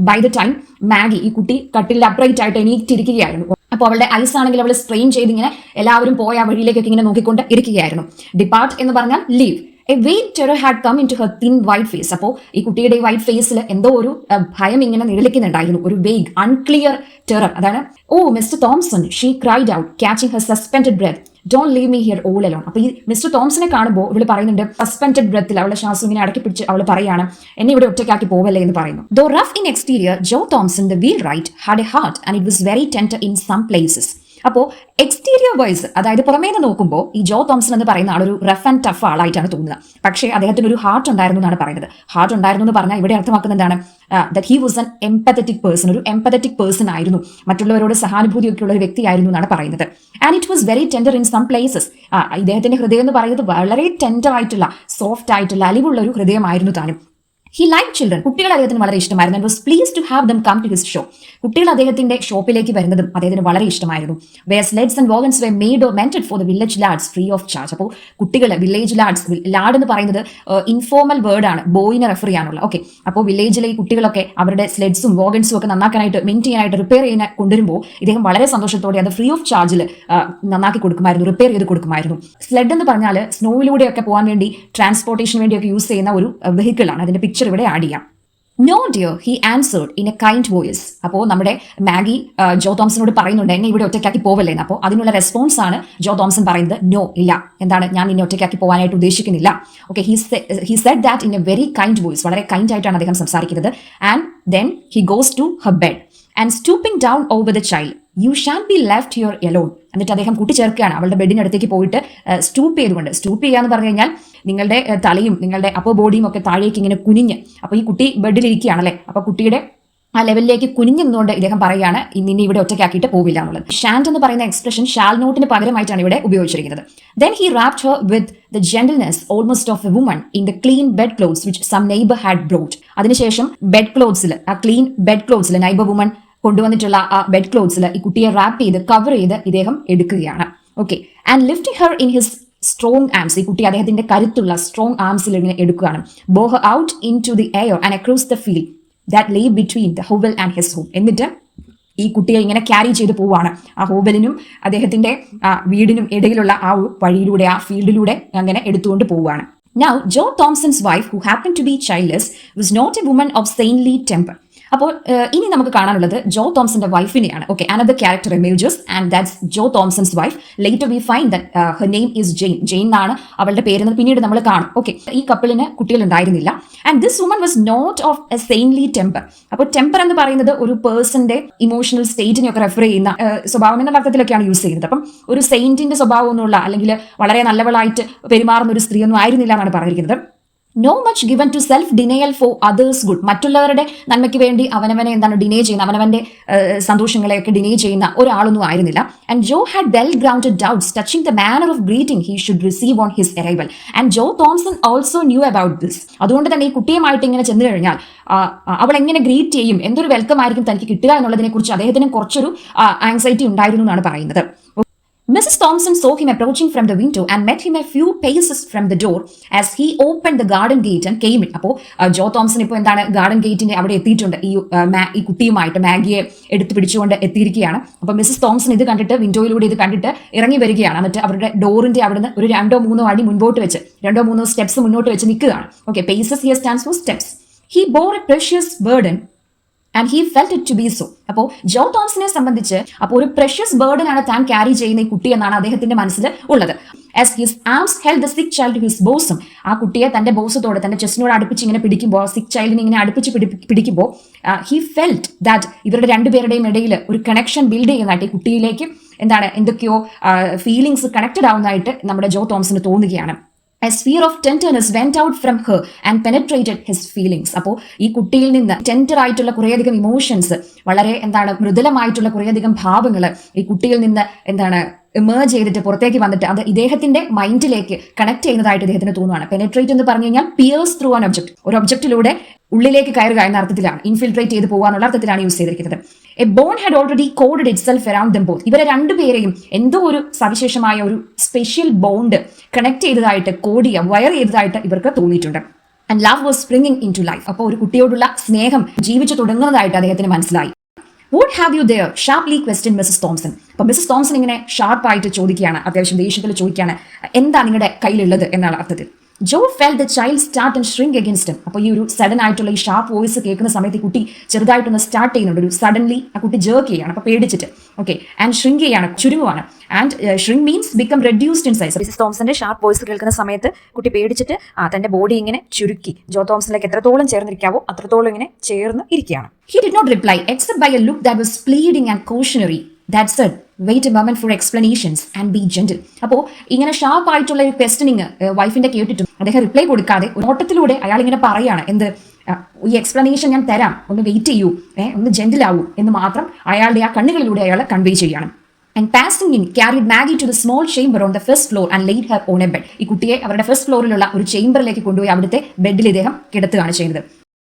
by the time Maggi ഈ കുട്ടി കട്ടിൽ upright ആയിട്ട് എണീറ്റിരിക്കുകയായിരുന്നു. അപ്പോൾ അവളുടെ ice ആണെങ്കിൽ അവൾ strain ചെയ്ത് ഇങ്ങനെ എല്ലാവരും പോയ ആ വഴിയിലേക്കൊക്കെ ഇങ്ങനെ നോക്കിക്കൊണ്ട് ഇരിക്കുകയായിരുന്നു. ഡിപ്പാർട്ട് എന്ന് പറഞ്ഞാൽ leave. A vague terror had come into her thin white face. അപ്പോൾ ഈ കുട്ടിയുടെ വൈറ്റ് ഫേസിൽ എന്തോ ഒരു ഭയം ഇങ്ങനെ നിഴലിക്കുന്നുണ്ടായിരുന്നു, ഒരു വേഗ് അൺക്ലിയർ ടെറർ. അതാണ് oh Mister Thompson, she cried out catching her suspended breath, don't leave me here all alone. അപ്പോൾ ഈ മിസ്റ്റർ തോംസനെ കാണുമ്പോൾ ഇവൾ പറയുന്നുണ്ട്, സസ്പെൻഡഡ് ബ്രെത്തിൽ അവളുടെ ശ്വാസം ഇങ്ങനെ അടക്കി പിടിച്ച് അവൾ പറയാണ്, എന്നെ ഇവിടെ ഒറ്റയ്ക്കാക്കി പോവല്ലേ എന്ന് പറയുന്നു. Though rough in exterior, Joe Thomson, the wheelwright, had a heart and it was very tender in some places. അപ്പോൾ എക്സ്റ്റീരിയർ വൈസ്, അതായത് പുറമേ നിന്ന് നോക്കുമ്പോൾ ഈ ജോ തോംസൺ എന്ന് പറയുന്ന ആളൊരു റഫ് ആൻഡ് ടഫ് ആളായിട്ടാണ് തോന്നുക. പക്ഷേ അദ്ദേഹത്തിന് ഒരു ഹാർട്ട് ഉണ്ടായിരുന്നു എന്നാണ് പറയുന്നത്. ഹാർട്ട് ഉണ്ടായിരുന്നു എന്ന് പറഞ്ഞാൽ ഇവിടെ അർത്ഥമാക്കുന്നത് എന്താണ്? That he was an empathetic person, ഒരു എംപതറ്റിക് പേഴ്സൺ ആയിരുന്നു, മറ്റുള്ളവരോട് സഹാനുഭൂതിയൊക്കെ ഉള്ള ഒരു വ്യക്തിയായിരുന്നു എന്നാണ് പറയുന്നത്. And it was very tender in some places. ഇദ്ദേഹത്തിന്റെ ഹൃദയം എന്ന് പറയുന്നത് വളരെ ടെൻഡർ ആയിട്ടുള്ള, സോഫ്റ്റ് ആയിട്ടുള്ള, അലിവുള്ള ഒരു ഹൃദയമായിരുന്നു താനും. He liked children. കുട്ടികൾ അദ്ദേഹത്തിന് വളരെ ഇഷ്ടമായിരുന്നു. And was pleased to have them come to his show. കുട്ടികൾ അദ്ദേഹത്തിന്റെ ഷോപ്പിലേക്ക് വരുന്നതും അദ്ദേഹത്തിന് വളരെ ഇഷ്ടമായിരുന്നു. Where sleds and wagons were made or rented for the village lads free of charge. അപ്പോൾ കുട്ടികൾ വില്ലേജ് ലാഡ്സ്, ലാഡ് എന്ന് പറയുന്നത് ഇൻഫോർമൽ വേർഡ് ആണ്, ബോയിനെ റെഫർ ചെയ്യാനുള്ള. ഓക്കെ, അപ്പോൾ വില്ലേജിലെ ഈ കുട്ടികളൊക്കെ അവരുടെ സ്ലെഡ്സും വാഗൺസും ഒക്കെ നന്നാക്കാനായിട്ട്, മെയിൻറ്റെയിൻ ചെയ്യാനായിട്ട്, റിപ്പയർ ചെയ്യാൻ കൊണ്ടുവരുമ്പോൾ ഇദ്ദേഹം വളരെ സന്തോഷത്തോടെ അത് ഫ്രീ ഓഫ് ചാർജിൽ നന്നാക്കി കൊടുക്കുമായിരുന്നു, റിപ്പയർ ചെയ്ത് കൊടുക്കുമായിരുന്നു. സ്ലെഡ് എന്ന് പറഞ്ഞാൽ സ്നോയിലൂടെയൊക്കെ പോകാൻ വേണ്ടി, ട്രാൻസ്പോർട്ടേഷന് വേണ്ടിയൊക്കെ യൂസ് ചെയ്യുന്ന ഒരു വെഹിക്കിൾ ആണ്. അതിന്റെ പിക്ചർ ഇവിടെ ആഡ് ചെയ്യാം. No dear, he answered in a kind voice. അപ്പോൾ നമ്മുടെ മാഗി ജോ തോംസനോട് പറയുന്നുണ്ട്, എന്നെ ഇവിടെ ഒറ്റയ്ക്കാക്കി പോവല്ലേന്ന്. അപ്പോൾ അതിനുള്ള റെസ്പോൺസ് ആണ് ജോ തോംസൺ പറയുന്നത്, നോ, ഇല്ല, എന്താണ്, ഞാൻ നിന്നെ ഒറ്റയ്ക്കാക്കി പോകാനായിട്ട് ഉദ്ദേശിക്കുന്നില്ല. Okay, he said that in a very kind voice. വളരെ കൈൻഡ് ആയിട്ടാണ് അദ്ദേഹം സംസാരിക്കുന്നത്. And then he goes to her bed and stooping down over the child, you shan't be left here alone. എന്നിട്ട് അദ്ദേഹം കൂട്ടിച്ചേർക്കുകയാണ്, അവളുടെ ബെഡിനടുത്തേക്ക് പോയിട്ട് സ്റ്റൂപ്പ് ചെയ്തുകൊണ്ട്. സ്റ്റൂപ്പ് ചെയ്യാന്ന് പറഞ്ഞു കഴിഞ്ഞാൽ നിങ്ങളുടെ തലയും നിങ്ങളുടെ അപ്പർ ബോഡിയും ഒക്കെ താഴേക്ക് ഇങ്ങനെ കുനിഞ്ഞ്, അപ്പോൾ ഈ കുട്ടി ബെഡിലിരിക്കുകയാണല്ലേ, അപ്പോൾ കുട്ടിയുടെ ആ ലെവലിലേക്ക് കുനിഞ്ഞു നിന്നുകൊണ്ട് ഇദ്ദേഹം പറയുകയാണ്, നിന്നെ ഇവിടെ ഒറ്റയ്ക്കാക്കിയിട്ട് പോവില്ല എന്നുള്ളത്. ഷാൻഡ് എന്ന് പറയുന്ന എക്സ്പ്രഷൻ ഷാൽ നോട്ടിന് പകരമായിട്ടാണ് ഇവിടെ ഉപയോഗിച്ചിരിക്കുന്നത്. Then he wrapped her with the gentleness almost of a woman in the clean bed clothes which some neighbor had brought. അതിനുശേഷം ബെഡ് ക്ലോത്ത്സിൽ, ആ ക്ലീൻ ബെഡ് ക്ലോത്ത്സിൽ, നൈബർ വുമൺ കൊണ്ടുവന്നിട്ടുള്ള ആ ബെഡ് ക്ലോത്ത്സിൽ ഈ കുട്ടിയെ റാപ്പ് ചെയ്ത് കവർ ചെയ്ത് ഇദ്ദേഹം എടുക്കുകയാണ്. Okay, and lifting her in his strong arms, ഈ കുട്ടി അദ്ദേഹത്തിന്റെ കരുത്തുള്ള സ്ട്രോങ് ആംസിൽ ഇങ്ങനെ എടുക്കുകയാണ്. Bore her out into the air and across the field that lay between the hovel and his home. എന്നിട്ട് ഈ കുട്ടിയെ ഇങ്ങനെ ക്യാരി ചെയ്ത് പോവാണ്. ആ ഹോവലിനും അദ്ദേഹത്തിന്റെ വീടിനും ഇടയിലുള്ള ആ വഴിയിലൂടെ, ആ ഫീൽഡിലൂടെ അങ്ങനെ എടുത്തുകൊണ്ട് പോവുകയാണ്. Now, Joe Thomson's wife, who happened to be childless, was not a woman of saintly temper. അപ്പോൾ ഇനി നമുക്ക് കാണാനുള്ളത് ജോ തോംസന്റെ വൈഫിനെയാണ്. Okay, another character emerges and that's Joe Thompson's wife. Later we find that her name is Jane. Jane എന്നാണ് അവളുടെ പേരെന്ന് പിന്നീട് നമ്മൾ കാണും. ഓക്കെ, ഈ കപ്പിളിന് കുട്ടികൾ ഉണ്ടായിരുന്നില്ല. And this woman was not of a saintly temper. അപ്പോൾ ടെമ്പർ എന്ന് പറയുന്നത് ഒരു പേഴ്സന്റെ ഇമോഷണൽ സ്റ്റേറ്റിനെയൊക്കെ റെഫർ ചെയ്യുന്ന സ്വഭാവം എന്ന അർത്ഥത്തിലൊക്കെയാണ് യൂസ് ചെയ്യുന്നത്. അപ്പം ഒരു സെയിന്റിന്റെ സ്വഭാവമൊന്നുമുള്ള, അല്ലെങ്കിൽ വളരെ നല്ലവളായിട്ട് പെരുമാറുന്ന ഒരു സ്ത്രീയൊന്നും ആയിരുന്നില്ല എന്നാണ് പറഞ്ഞിരിക്കുന്നത്. No much given to self denial for others good. മറ്റുള്ളവരുടെ നന്മയ്ക്ക് വേണ്ടി അവനവനെ എന്താണ് ഡിനേ ചെയ്യുന്ന, അവനവന്റെ സന്തോഷങ്ങളെയൊക്കെ ഡിനേ ചെയ്യുന്ന ഒരാളൊന്നും ആയിരുന്നില്ല. And Joe had well grounded doubts touching the manner of greeting he should receive on his arrival. And Joe Thomson also knew about this. അതുകൊണ്ട് തന്നെ ഈ കുട്ടിയുമായിട്ട് ഇങ്ങനെ ചെന്നു കഴിഞ്ഞാൽ അവൾ എങ്ങനെ ഗ്രീറ്റ് ചെയ്യും, എന്തൊരു വെൽക്കം ആയിരിക്കും തനിക്ക് കിട്ടുക എന്നുള്ളതിനെ കുറിച്ച് അദ്ദേഹത്തിന് കുറച്ചൊരു ആങ്സൈറ്റി ഉണ്ടായിരുന്നു എന്നാണ് പറയുന്നത്. Mrs. Thompson saw him approaching from the window and met him a few paces from the door as he opened the garden gate and came in. അപ്പോൾ ജോ തോംസൺ ഇപ്പോൾ എന്താണ് ഗാർഡൻ ഗേറ്റിന്റെ അവിടെ എത്തിയിട്ടുണ്ട്. ഈ കുട്ടിയുമായിട്ട് മാഗിയെ എടുത്തു പിടിച്ചുകൊണ്ട് എത്തിയിരിക്കുകയാണ്. അപ്പോൾ മിസ്സസ് തോംസൺ ഇത് കണ്ടിട്ട്, വിൻഡോയിലൂടെ ഇത് കണ്ടിട്ട് ഇറങ്ങി വരികയാണ്. എന്നിട്ട് അവരുടെ ഡോറിന്റെ അവിടുന്ന് ഒരു 2-3 അടി മുൻപോട്ട് വെച്ച്, 2-3 സ്റ്റെപ്സ് മുന്നോട്ട് വെച്ച് നിൽക്കുകയാണ്. Okay, paces here stands for steps. He bore a precious burden and he felt it to be so. അപ്പോൾ ജോ തോംസനെ സംബന്ധിച്ച് അപ്പോൾ ഒരു പ്രഷ്യസ് ബേർഡൻ ആണ് താൻ ക്യാരി ചെയ്യുന്ന ഈ കുട്ടി എന്നാണ് അദ്ദേഹത്തിന്റെ മനസ്സിൽ ഉള്ളത്. As his arms held the sick child to his bosom. ആ കുട്ടിയെ തന്റെ ബോസത്തോട് തന്റെ ചെസ്റ്റിനോട് അടുപ്പിച്ച് ഇങ്ങനെ പിടിക്കുമ്പോൾ, സിക്ക് ചൈൽഡിനെ ഇങ്ങനെ അടുപ്പിച്ച് പിടിക്കുമ്പോൾ ഹി ഫെൽറ്റ് ദാറ്റ് ഇവരുടെ രണ്ടുപേരുടെയും ഇടയിൽ ഒരു കണക്ഷൻ ബിൽഡ് ചെയ്യുന്നതായിട്ട് ഈ കുട്ടിയിലേക്ക് എന്തൊക്കെയോ ഫീലിങ്സ് കണക്റ്റഡ് ആവുന്നതായിട്ട് നമ്മുടെ ജോ തോംസന് തോന്നുകയാണ്. A sphere of tenderness went out from her and penetrated his feelings. അപ്പോൾ ഈ കുട്ടിയിൽ നിന്ന് ടെൻഡർ ആയിട്ടുള്ള കുറേയധികം ഇമോഷൻസ്, വളരെ മൃദുലമായിട്ടുള്ള കുറേയധികം ഭാവങ്ങൾ ഈ കുട്ടിയിൽ നിന്ന് എമേർജ് ചെയ്തിട്ട് പുറത്തേക്ക് വന്നിട്ട് അത് ഇദ്ദേഹത്തിന്റെ മൈൻഡിലേക്ക് കണക്ട് ചെയ്യുന്നതായിട്ട് ഇദ്ദേഹത്തിന് തോന്നുകയാണ്. പെനട്രേറ്റ് എന്ന് പറഞ്ഞു കഴിഞ്ഞാൽ പിയേഴ്സ് ത്രൂ ആൻ ഒബ്ജക്ട്, ഒരു ഒബ്ജക്റ്റിലൂടെ ഉള്ളിലേക്ക് കയറുക എന്ന അർത്ഥത്തിലാണ്, ഇൻഫിൽട്രേറ്റ് ചെയ്ത് പോകാനുള്ള അർത്ഥത്തിലാണ് യൂസ് ചെയ്തിരിക്കുന്നത്. A bond had already coiled itself around them both. ഇവരെ രണ്ടുപേരെയും എന്തോ ഒരു സവിശേഷമായ ഒരു സ്പെഷ്യൽ ബോണ്ട് കണക്ട് ചെയ്തതായിട്ട്, വയർ ചെയ്തതായിട്ട് ഇവർക്ക് തോന്നിയിട്ടുണ്ട്. And love was springing into life. അപ്പോൾ ഒരു കുട്ടിയോടുള്ള സ്നേഹം ജീവിച്ചു തുടങ്ങുന്നതായിട്ട് അദ്ദേഹത്തിന് മനസ്സിലായി. What have you there? Sharply questioned Mrs. Thompson. അപ്പോൾ മിസ്സസ് തോംസൺ ഇങ്ങനെ ഷാർപ്പായിട്ട് ചോദിക്കുകയാണ്, അത്യാവശ്യം ദേഷ്യത്തിൽ ചോദിക്കുകയാണ്, എന്താ നിങ്ങളുടെ കയ്യിലുള്ളത് എന്നുള്ള അർത്ഥത്തിൽ. Joe felt the child start and shrink against him. അപ്പോൾ ഈ ഒരു സഡൻ ആയിട്ടുള്ള ഈ ഷാർപ്പ് വോയിസ് കേൾക്കുന്ന സമയത്ത് ഈ കുട്ടി ചെറുതായിട്ടൊന്ന് സ്റ്റാർട്ട് ചെയ്യുന്നുണ്ട്, ഒരു സഡൻലി ആ കുട്ടി ജേർക്ക് ചെയ്യാണ്, അപ്പോൾ പേടിച്ചിട്ട്. ഓക്കെ, ആൻഡ് ഷ്രിങ്ക് ചെയ്യാണ്, ചുരുങ്ങുവാണ്. And shrink means become reduced in size. Mrs തോംസന്റെ ഷാർപ്പ് വോയിസ് കേൾക്കുന്ന സമയത്ത് കുട്ടി പേടിച്ചിട്ട് തന്റെ ബോഡി ഇങ്ങനെ ചുരുക്കി ജോ തോംസണിലേക്ക് എത്രത്തോളം ചേർന്നിരിക്കാവോ അത്രത്തോളം ഇങ്ങനെ ചേർന്ന് ഇരിക്കുകയാണ്. He did not reply except by a look that was pleading and cautionary that said, wait a moment for explanations and be gentle. അപ്പോൾ ഇങ്ങനെ ഷാർപ്പ് ആയിട്ടുള്ള ഒരു ക്വസ്റ്റനിങ് വൈഫിന്റെ കേട്ടിട്ടും അദ്ദേഹം റിപ്ലൈ കൊടുക്കാതെ നോട്ടത്തിലൂടെ അയാൾ ഇങ്ങനെ പറയാണ്, ഈ എക്സ്പ്ലനേഷൻ ഞാൻ തരാം, ഒന്ന് വെയിറ്റ് ചെയ്യൂ, ഒന്ന് ജെന്റിൽ ആവൂ എന്ന് മാത്രം അയാളുടെ ആ കണ്ണുകളിലൂടെ അയാൾ കൺവേ ചെയ്യാണ്. And passing in, carried Maggie to the small chamber on the first floor and laid her on a bed. ഈ കുട്ടിയെ അവരുടെ ഫസ്റ്റ് ഫ്ലോറിലുള്ള ഒരു ചേംബറിലേക്ക് കൊണ്ടുപോയി അവിടുത്തെ ബെഡിൽ ഇദ്ദേഹം കിടത്തുകയാണ് ചെയ്യുന്നത്.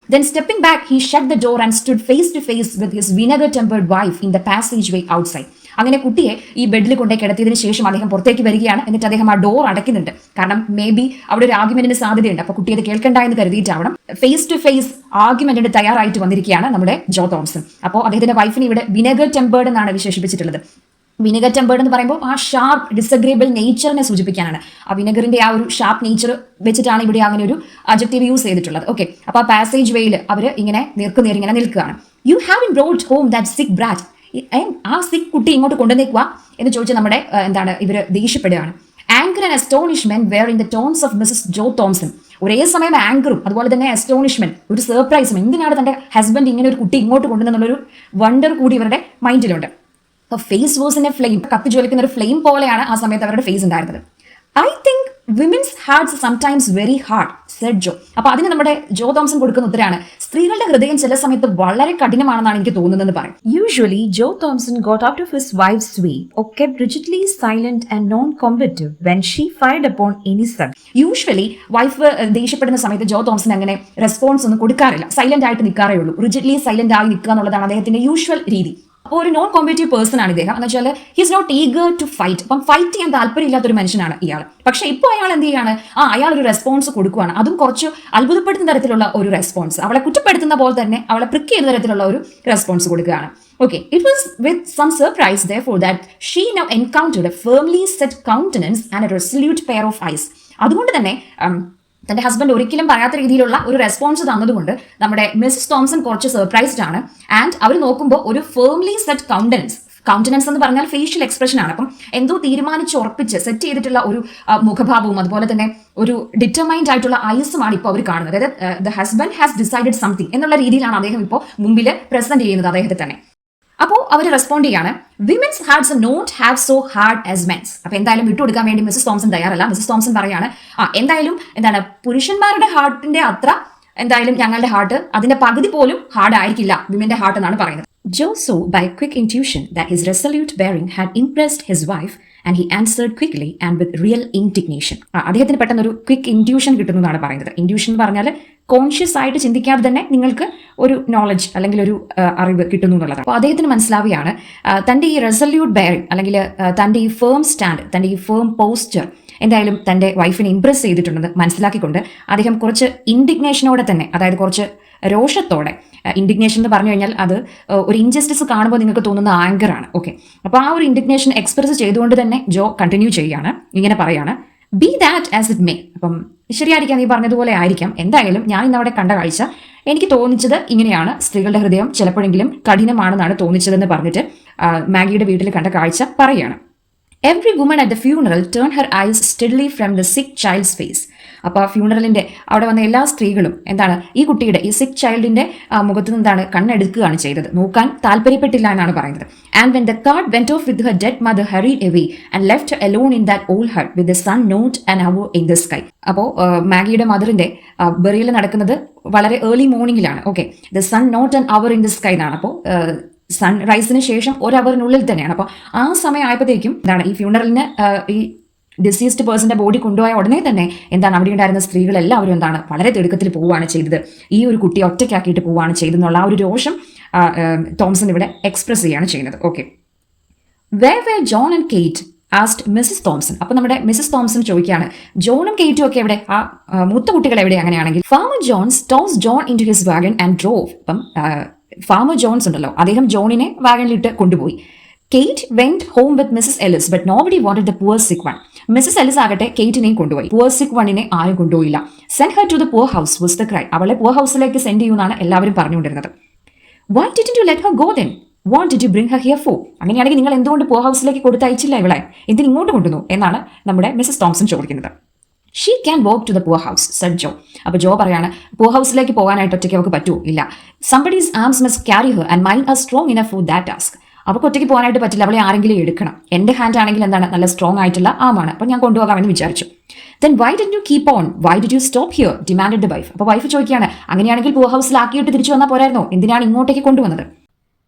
Then stepping back, he shut the door and stood face to face with his vinegar-tempered wife in the passageway outside. അങ്ങനെ കുട്ടിയെ ഈ ബെഡിൽ കൊണ്ടേ കിടത്തിയതിനു ശേഷം അദ്ദേഹം പുറത്തേക്ക് വരികയാണ്. എന്നിട്ട് അദ്ദേഹം ആ ഡോർ അടയ്ക്കുന്നുണ്ട്. കാരണം മേ ബി അവിടെ ഒരു ആർഗ്യുമെന്റിന് സാധ്യതയുണ്ട്. അപ്പോൾ കുട്ടി അത് കേൾക്കണ്ട എന്ന് കരുതിയിട്ടാവണം ഫേസ് ടു ഫേസ് ആർഗ്യുമെന്റിന് തയ്യാറായിട്ട് വന്നിരിക്കുകയാണ് നമ്മുടെ ജോ തോംസൺ. അപ്പോൾ അദ്ദേഹത്തിന്റെ വൈഫിനെ ഇവിടെ വിനെഗർ ടെമ്പേർഡ് എന്നാണ് വിശേഷിപ്പിച്ചിട്ടുള്ളത്. വിനെഗർ ടെമ്പേർഡ് എന്ന് പറയുമ്പോൾ ആ ഷാർപ്പ് ഡിസഗ്രീബിൾ നേച്ചറിനെ സൂചിപ്പിക്കാനാണ്. ആ വിനെഗറിന്റെ ആ ഒരു ഷാർപ്പ് നേച്ചർ വെച്ചിട്ടാണ് ഇവിടെ അങ്ങനെ ഒരു അഡ്ജക്റ്റീവ് യൂസ് ചെയ്തിട്ടുള്ളത്. ഓക്കെ, അപ്പോൾ ആ പാസേജ് വേയിൽ അവർ ഇങ്ങനെ നേർക്കുനേർ ഇങ്ങനെ നിൽക്കുകയാണ്. You have in brought home that sick brat. ആ സിക്ക് കുട്ടി ഇങ്ങോട്ട് കൊണ്ടുവന്നേക്കുക എന്ന് ചോദിച്ച് നമ്മുടെ ഇവർ ദേഷ്യപ്പെടുകയാണ്. Anger and astonishment were in the tones of Mrs Joe Thompson. ഒരേ സമയം ആങ്കറും അതുപോലെ തന്നെ അസ്റ്റോണിഷ്മെന്റ്, ഒരു സർപ്രൈസും, എന്തിനാണ് തന്റെ ഹസ്ബൻഡ് ഇങ്ങനെ ഒരു കുട്ടി ഇങ്ങോട്ട് കൊണ്ടുവന്നുള്ളൊരു വണ്ടർ കൂടി ഇവരുടെ മൈൻഡിലുണ്ട്. Face was in a flame, കത്തി ജ്വലിക്കുന്ന ഒരു ഫ്ലെയിം പോലെയാണ് ആ സമയത്ത് അവരുടെ ഫേസ് ഉണ്ടായിരുന്നത്. I think women's hearts sometimes very hard said Joe. അപ്പൊ അതിന് നമ്മുടെ ജോ തോംസൺ കൊടുക്കുന്ന ഉത്തരമാണ്, സ്ത്രീകളുടെ ഹൃദയം ചില സമയത്ത് വളരെ കഠിനമാണെന്നാണ് എനിക്ക് തോന്നുന്നത് പറയും. Usually, Joe Thompson got out of his wife's way or kept rigidly silent and non-combative when she fired upon any son. Usually wife ദേഷ്യപ്പെടുന്ന സമയത്ത് ജോ തോംസൺ അങ്ങനെ റെസ്പോൺസ് ഒന്നും കൊടുക്കാറില്ല, സൈലന്റ് ആയിട്ട് നിൽക്കാറേ ഉള്ളൂ. റിജിഡ്ലി സൈലന്റ് ആയി നിൽക്കുക എന്നുള്ളതാണ് അദ്ദേഹത്തിന്റെ യൂഷ്വൽ രീതി. അപ്പോൾ ഒരു നോൺ കോമ്പറ്റീവ് പേഴ്സൺ ആണ് ഇദ്ദേഹം. എന്ന് വെച്ചാൽ he's not eager to fight. അപ്പം ഫൈറ്റ് ചെയ്യാൻ താല്പര്യമില്ലാത്തൊരു മനുഷ്യനാണ് ഇയാൾ. പക്ഷേ ഇപ്പോൾ അയാൾ എന്ത് ചെയ്യാണ്, അയാൾ ഒരു റെസ്പോൺസ് കൊടുക്കുകയാണ്. അതും കുറച്ച് അത്ഭുതപ്പെടുത്തുന്ന തരത്തിലുള്ള ഒരു റെസ്പോൺസ്, അവളെ കുറ്റപ്പെടുത്തുന്ന പോലെ തന്നെ അവളെ പ്രിക്ക് ചെയ്യുന്ന തരത്തിലുള്ള ഒരു റെസ്പോൺസ് കൊടുക്കുകയാണ്. Okay, it was with some surprise therefore that she now encountered a firmly set countenance and a resolute pair of eyes. അതുകൊണ്ട് തന്നെ തന്റെ ഹസ്ബൻഡ് ഒരിക്കലും പറയാത്ത രീതിയിലുള്ള ഒരു റെസ്പോൺസ് തന്നതുകൊണ്ട് നമ്മുടെ മിസ്സസ് തോംസൺ കുറച്ച് സർപ്രൈസ്ഡ് ആണ്. ആൻഡ് അവർ നോക്കുമ്പോൾ ഒരു ഫേംലി സെറ്റ് കൗണ്ടനൻസ് എന്ന് പറഞ്ഞാൽ ഫേഷ്യൽ എക്സ്പ്രഷൻ ആണ്. അപ്പം എന്തോ തീരുമാനിച്ചുറപ്പിച്ച് സെറ്റ് ചെയ്തിട്ടുള്ള ഒരു മുഖഭാവവും അതുപോലെ തന്നെ ഒരു ഡിറ്റർമൈൻഡ് ആയിട്ടുള്ള ഐസുമാണ് ഇപ്പോൾ അവർ കാണുന്നത്. അതായത് the husband has decided something എന്നുള്ള രീതിയിലാണ് അദ്ദേഹം ഇപ്പോൾ മുമ്പിൽ പ്രസന്റ് ചെയ്യുന്നത് അദ്ദേഹത്തെ തന്നെ. അപ്പോൾ അവർ റെസ്പോണ്ട് ചെയ്യാണ്, women's hearts not have so hard as men's. അപ്പൊ എന്തായാലും വിട്ടുകൊടുക്കാൻ വേണ്ടി മിസ്സസ് തോംസൺ തയ്യാറല്ല. മിസ്സസ് തോംസൺ പറയാണ്, എന്തായാലും പുരുഷന്മാരുടെ ഹാർട്ടിന്റെ അത്ര എന്തായാലും ഞങ്ങളുടെ ഹാർട്ട് അതിന്റെ പകുതി പോലും ഹാർഡ് ആയിരിക്കില്ല വിമന്റെ ഹാർട്ട് എന്നാണ് പറയുന്നത്. Joe saw by quick intuition that his resolute bearing had impressed his wife and he answered quickly and with real indignation. അദ്ദേഹത്തിന് പെട്ടെന്ന് ഒരു ക്വിക്ക് ഇൻറ്റ്യൂഷൻ കിട്ടുന്നു എന്നാണ് പറയുന്നത്. ഇൻറ്റ്യൂഷൻ എന്ന് പറഞ്ഞാൽ കോൺഷ്യസ് ആയിട്ട് ചിന്തിക്കാതെ തന്നെ നിങ്ങൾക്ക് ഒരു നോളജ് അല്ലെങ്കിൽ ഒരു അറിവ് കിട്ടുന്നു എന്നുള്ളതാണ്. അപ്പോൾ അദ്ദേഹത്തിന് മനസ്സിലാവുകയാണ് തൻ്റെ ഈ റെസല്യൂട്ട് ബെയറിംഗ് അല്ലെങ്കിൽ തൻ്റെ ഈ ഫേം സ്റ്റാൻഡ്, തൻ്റെ ഈ ഫേം പോസ്ചർ എന്തായാലും തൻ്റെ വൈഫിനെ ഇംപ്രസ് ചെയ്തിട്ടുണ്ടെന്ന് മനസ്സിലാക്കിക്കൊണ്ട് അദ്ദേഹം കുറച്ച് ഇൻഡിഗ്നേഷനോടെ തന്നെ, അതായത് കുറച്ച് രോഷത്തോടെ, ഇൻഡിഗ്നേഷൻ എന്ന് പറഞ്ഞു കഴിഞ്ഞാൽ അത് ഒരു ഇൻജസ്റ്റിസ് കാണുമ്പോൾ നിങ്ങൾക്ക് തോന്നുന്ന ആങ്കറാണ്. ഓക്കെ, അപ്പോൾ ആ ഒരു ഇൻഡിഗ്നേഷൻ എക്സ്പ്രസ് ചെയ്തുകൊണ്ട് തന്നെ ജോ കണ്ടിന്യൂ ചെയ്യുകയാണ്, ഇങ്ങനെ പറയാണ്, B that as it may. അപ്പം ശരിയായിരിക്കാം, നീ പറഞ്ഞതുപോലെ ആയിരിക്കാം. എന്തായാലും ഞാൻ ഇന്നവിടെ കണ്ട കാഴ്ച എനിക്ക് തോന്നിച്ചത് ഇങ്ങനെയാണ്, സ്ത്രീകളുടെ ഹൃദയം ചിലപ്പോഴെങ്കിലും കഠിനമാണെന്നാണ് തോന്നിച്ചതെന്ന് പറഞ്ഞിട്ട് മാഗിയുടെ വീട്ടിൽ കണ്ട കാഴ്ച പറയുകയാണ്. Every woman at the funeral turned her eyes steadily from the sick child's face. അപ്പോൾ ആ ഫ്യൂണറലിന്റെ അവിടെ വന്ന എല്ലാ സ്ത്രീകളും എന്താണ് ഈ കുട്ടിയുടെ ഈ സിക്ക് ചൈൽഡിന്റെ മുഖത്ത് നിന്നാണ് കണ്ണെടുക്കുകയാണ് ചെയ്തത്, നോക്കാൻ താല്പര്യപ്പെട്ടില്ല എന്നാണ് പറയുന്നത്. And when the cart went off with her dead mother hurried away and left alone in that old hut with the sun not and hour in the sky. അപ്പോൾ മാഗിയുടെ മദറിന്റെ ബെറിയൽ നടക്കുന്നത് വളരെ ഏർലി മോർണിംഗിലാണ്. Okay, the sun not and hour in the sky എന്നാണ്. അപ്പോൾ സൺറൈസിന് ശേഷം ഒരു അവറിനുള്ളിൽ തന്നെയാണ്. അപ്പോൾ ആ സമയം ആയപ്പോഴത്തേക്കും എന്താണ് ഈ ഫ്യൂണറലിന് ഈ ഡിസീസ്ഡ് പേഴ്സന്റെ ബോഡി കൊണ്ടുപോയ ഉടനെ തന്നെ എന്താണ് അവിടെ ഉണ്ടായിരുന്ന സ്ത്രീകളെല്ലാവരും എന്താണ് വളരെ തിടുക്കത്തിൽ പോവുകയാണ് ചെയ്തത്, ഈ ഒരു കുട്ടിയെ ഒറ്റയ്ക്കാക്കിയിട്ട് പോവുകയാണ് ചെയ്തെന്നുള്ള ആ ഒരു രോഷം തോംസൺ ഇവിടെ എക്സ്പ്രസ് ചെയ്യുകയാണ് ചെയ്യുന്നത്. Okay, where where John and Kate asked Mrs Thompson. അപ്പൊ നമ്മുടെ മിസസ് തോംസൺ ചോദിക്കുകയാണ് ജോണും കെയ്റ്റും ഒക്കെ എവിടെ, ആ മൂത്ത കുട്ടികൾ എവിടെ? അങ്ങനെയാണെങ്കിൽ farmer Jones toss John in to his wagon and drove. അപ്പം ഫാമർ ജോൺസ് ഉണ്ടല്ലോ, അദ്ദേഹം ജോണിനെ വാഗണിലിട്ട് കൊണ്ടുപോയി. Kate went home with Mrs Ellis but nobody wanted the poor sick one. Mrs Ellis ആകട്ടെ കെയ്റ്റിനെയും കൊണ്ടുപോയി, പുവർ സിക്ക് വണ്ണിനെ ആരും കൊണ്ടുപോയില്ല. Send her to the poor house was the cry. അവളെ പുവർ ഹൗസിലേക്ക് സെൻഡ് ചെയ്യുമെന്നാണ് എല്ലാവരും പറഞ്ഞുകൊണ്ടിരുന്നത്. Why didn't you let her go then? What did you bring Har here for? അങ്ങനെയാണെങ്കിൽ നിങ്ങൾ എന്തുകൊണ്ട് പുവർ ഹൗസിലേക്ക് കൊടുത്തയച്ചില്ല ഇവളെ, എന്തിന് ഇങ്ങോട്ട് കൊണ്ടുവന്നു എന്നാണ് നമ്മുടെ മിസസ് തോംസൺ ചോദിക്കുന്നത്. She can walk to the poor house said Joe. അപ്പോൾ ജോ പറയാണ് പുവർ ഹൗസിലേക്ക് പോകാനായിട്ട് ഒറ്റയ്ക്ക് അവർക്ക് പറ്റൂ ഇല്ല. Somebody's arms must carry her and mind are strong enough for that task. അവർക്ക് ഒറ്റയ്ക്ക് പോകാനായിട്ട് പറ്റില്ല, അവളെ ആരെങ്കിലും എടുക്കണം. എൻ്റെ ഹാൻഡ് ആണെങ്കിൽ എന്താണ് നല്ല സ്ട്രോങ് ആയിട്ടുള്ള ആമാണ്, അപ്പോൾ ഞാൻ കൊണ്ടുപോകാമെന്ന് വിചാരിച്ചു. Then why did you keep on, why did you stop here demanded the wife. അപ്പോൾ വൈഫ് ചോദിക്കുകയാണ് അങ്ങനെയാണെങ്കിൽ പുവർ ഹൗസിലാക്കിയിട്ട് തിരിച്ചു വന്നാൽ പോരായിരുന്നോ, എന്തിനാണ് ഇങ്ങോട്ടേക്ക് കൊണ്ടുവന്നത്?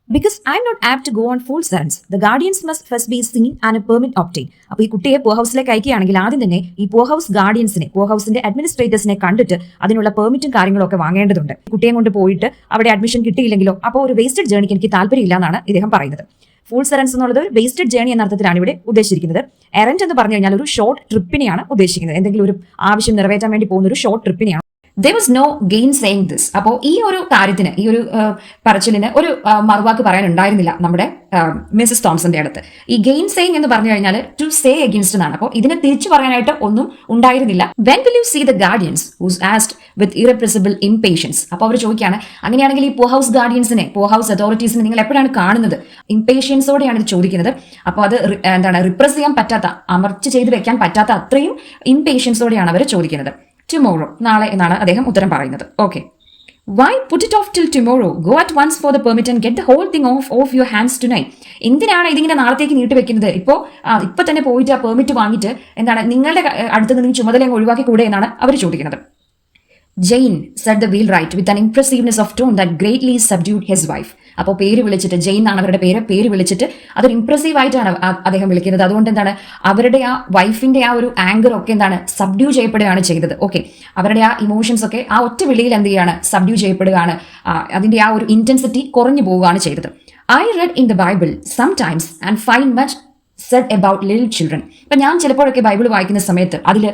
Because I'm not apt to go on false errands. The guardians must first be seen and a permit obtained. അപ്പോൾ ഈ കുട്ടിയെ പുവർ ഹൗസിലേക്ക് അയക്കുകയാണെങ്കിൽ ആദ്യം തന്നെ ഈ പുവർ ഹൗസ് ഗാർഡിയൻസിനെ, പുവർ ഹൗസിന്റെ അഡ്മിനിസ്ട്രേറ്റേഴ്സിനെ കണ്ടിട്ട് അതിനുള്ള പെർമിറ്റും കാര്യങ്ങളും ഒക്കെ വാങ്ങേണ്ടതുണ്ട്. കുട്ടിയെ കൊണ്ട് പോയിട്ട് അവിടെ അഡ്മിഷൻ കിട്ടിയില്ലെങ്കിലോ അപ്പോൾ ഒരു വേസ്റ്റഡ് ജേണിക്ക് എനിക്ക് താല്പര്യമില്ല എന്നാണ് ഇദ്ദേഹം പറയുന്നത്. ഫൂൾസ് എറൻസ് എന്നുള്ളത് വേസ്റ്റഡ് ജേണി എന്ന അർത്ഥത്തിലാണ് ഇവിടെ ഉദ്ദേശിച്ചിരിക്കുന്നത്. എറൻറ്റ് എന്ന് പറഞ്ഞു കഴിഞ്ഞാൽ ഒരു ഷോർട്ട് ട്രിപ്പിനെയാണ് ഉദ്ദേശിക്കുന്നത്, എന്തെങ്കിലും ഒരു ആവശ്യം നിറവേറ്റാൻ വേണ്ടി പോകുന്ന ഒരു short ട്രിപ്പിനെയാണ്. There was no gain saying this. അപ്പോൾ ഈ ഒരു കാര്യത്തിന്, ഈ ഒരു പറച്ചിലിന് ഒരു മറുവാക്ക് പറയാനുണ്ടായിരുന്നില്ല നമ്മുടെ മിസസ് തോംസന്റെ അടുത്ത്. ഈ ഗെയിൻ സെയിങ് എന്ന് പറഞ്ഞു കഴിഞ്ഞാൽ ടു സേ അഗെയിൻസ്റ്റ് എന്നാണ്. അപ്പോൾ ഇതിനെ തിരിച്ചു പറയാനായിട്ട് ഒന്നും ഉണ്ടായിരുന്നില്ല. When will you see the guardians who's asked with irrepressible impatience. അപ്പോൾ അവർ ചോദിക്കുകയാണ് അങ്ങനെയാണെങ്കിൽ ഈ പുവർ ഹൗസ് ഗാർഡിയൻസിനെ, പുവർ ഹൗസ് അതോറിറ്റീസിനെ നിങ്ങൾ എപ്പോഴാണ് കാണുന്നത്? ഇംപേഷ്യൻസോടെയാണ് ഇത് ചോദിക്കുന്നത്. അപ്പോൾ അത് എന്താണ് റിപ്രസ് ചെയ്യാൻ പറ്റാത്ത, അമർച്ച ചെയ്ത് വെക്കാൻ പറ്റാത്ത അത്രയും ഇംപേഷ്യൻസോടെയാണ് അവർ ചോദിക്കുന്നത്. ടുമോറോ, നാളെ എന്നാണ് അദ്ദേഹം ഉത്തരം പറയുന്നത്. Okay, why put it off till tomorrow, go at once for the permit and get the whole thing off your hands tonight. എന്തിനാണ് ഇതിങ്ങനെ നാളത്തേക്ക് നീട്ടിവെക്കുന്നത്? ഇപ്പൊ തന്നെ പോയിട്ട് ആ പെർമിറ്റ് വാങ്ങിയിട്ട് എന്താണ് നിങ്ങളുടെ അടുത്ത് നിന്ന് ചുമതല അങ്ങ് ഒഴിവാക്കി കൂടെ എന്നാണ് അവർ ചോദിക്കുന്നത്. Jain said the wheelwright with an impressiveness of tone that greatly subdued his wife. അപ്പോൾ പേര് വിളിച്ചിട്ട്, ജെയിൻ ആണ് അവരുടെ പേര് വിളിച്ചിട്ട് അതൊരു ഇംപ്രസീവ് ആയിട്ടാണ് അദ്ദേഹം വിളിക്കുന്നത്. അതുകൊണ്ട് എന്താണ് അവരുടെ ആ വൈഫിന്റെ ആ ഒരു ആങ്കർ ഒക്കെ എന്താണ് സബ്ഡ്യൂ ചെയ്യപ്പെടുകയാണ് ചെയ്തത്. ഓക്കെ, അവരുടെ ആ ഇമോഷൻസ് ഒക്കെ ആ ഒറ്റ വിളിയിൽ എന്ത് ചെയ്യാണ്, സബ്ഡ്യൂ ചെയ്യപ്പെടുകയാണ്. അതിന്റെ ആ ഒരു ഇന്റൻസിറ്റി കുറഞ്ഞു പോവുകയാണ് ചെയ്തത്. I read in the Bible sometimes and find much said about little children. അപ്പം ഞാൻ ചിലപ്പോഴൊക്കെ ബൈബിൾ വായിക്കുന്ന സമയത്ത് അതിൽ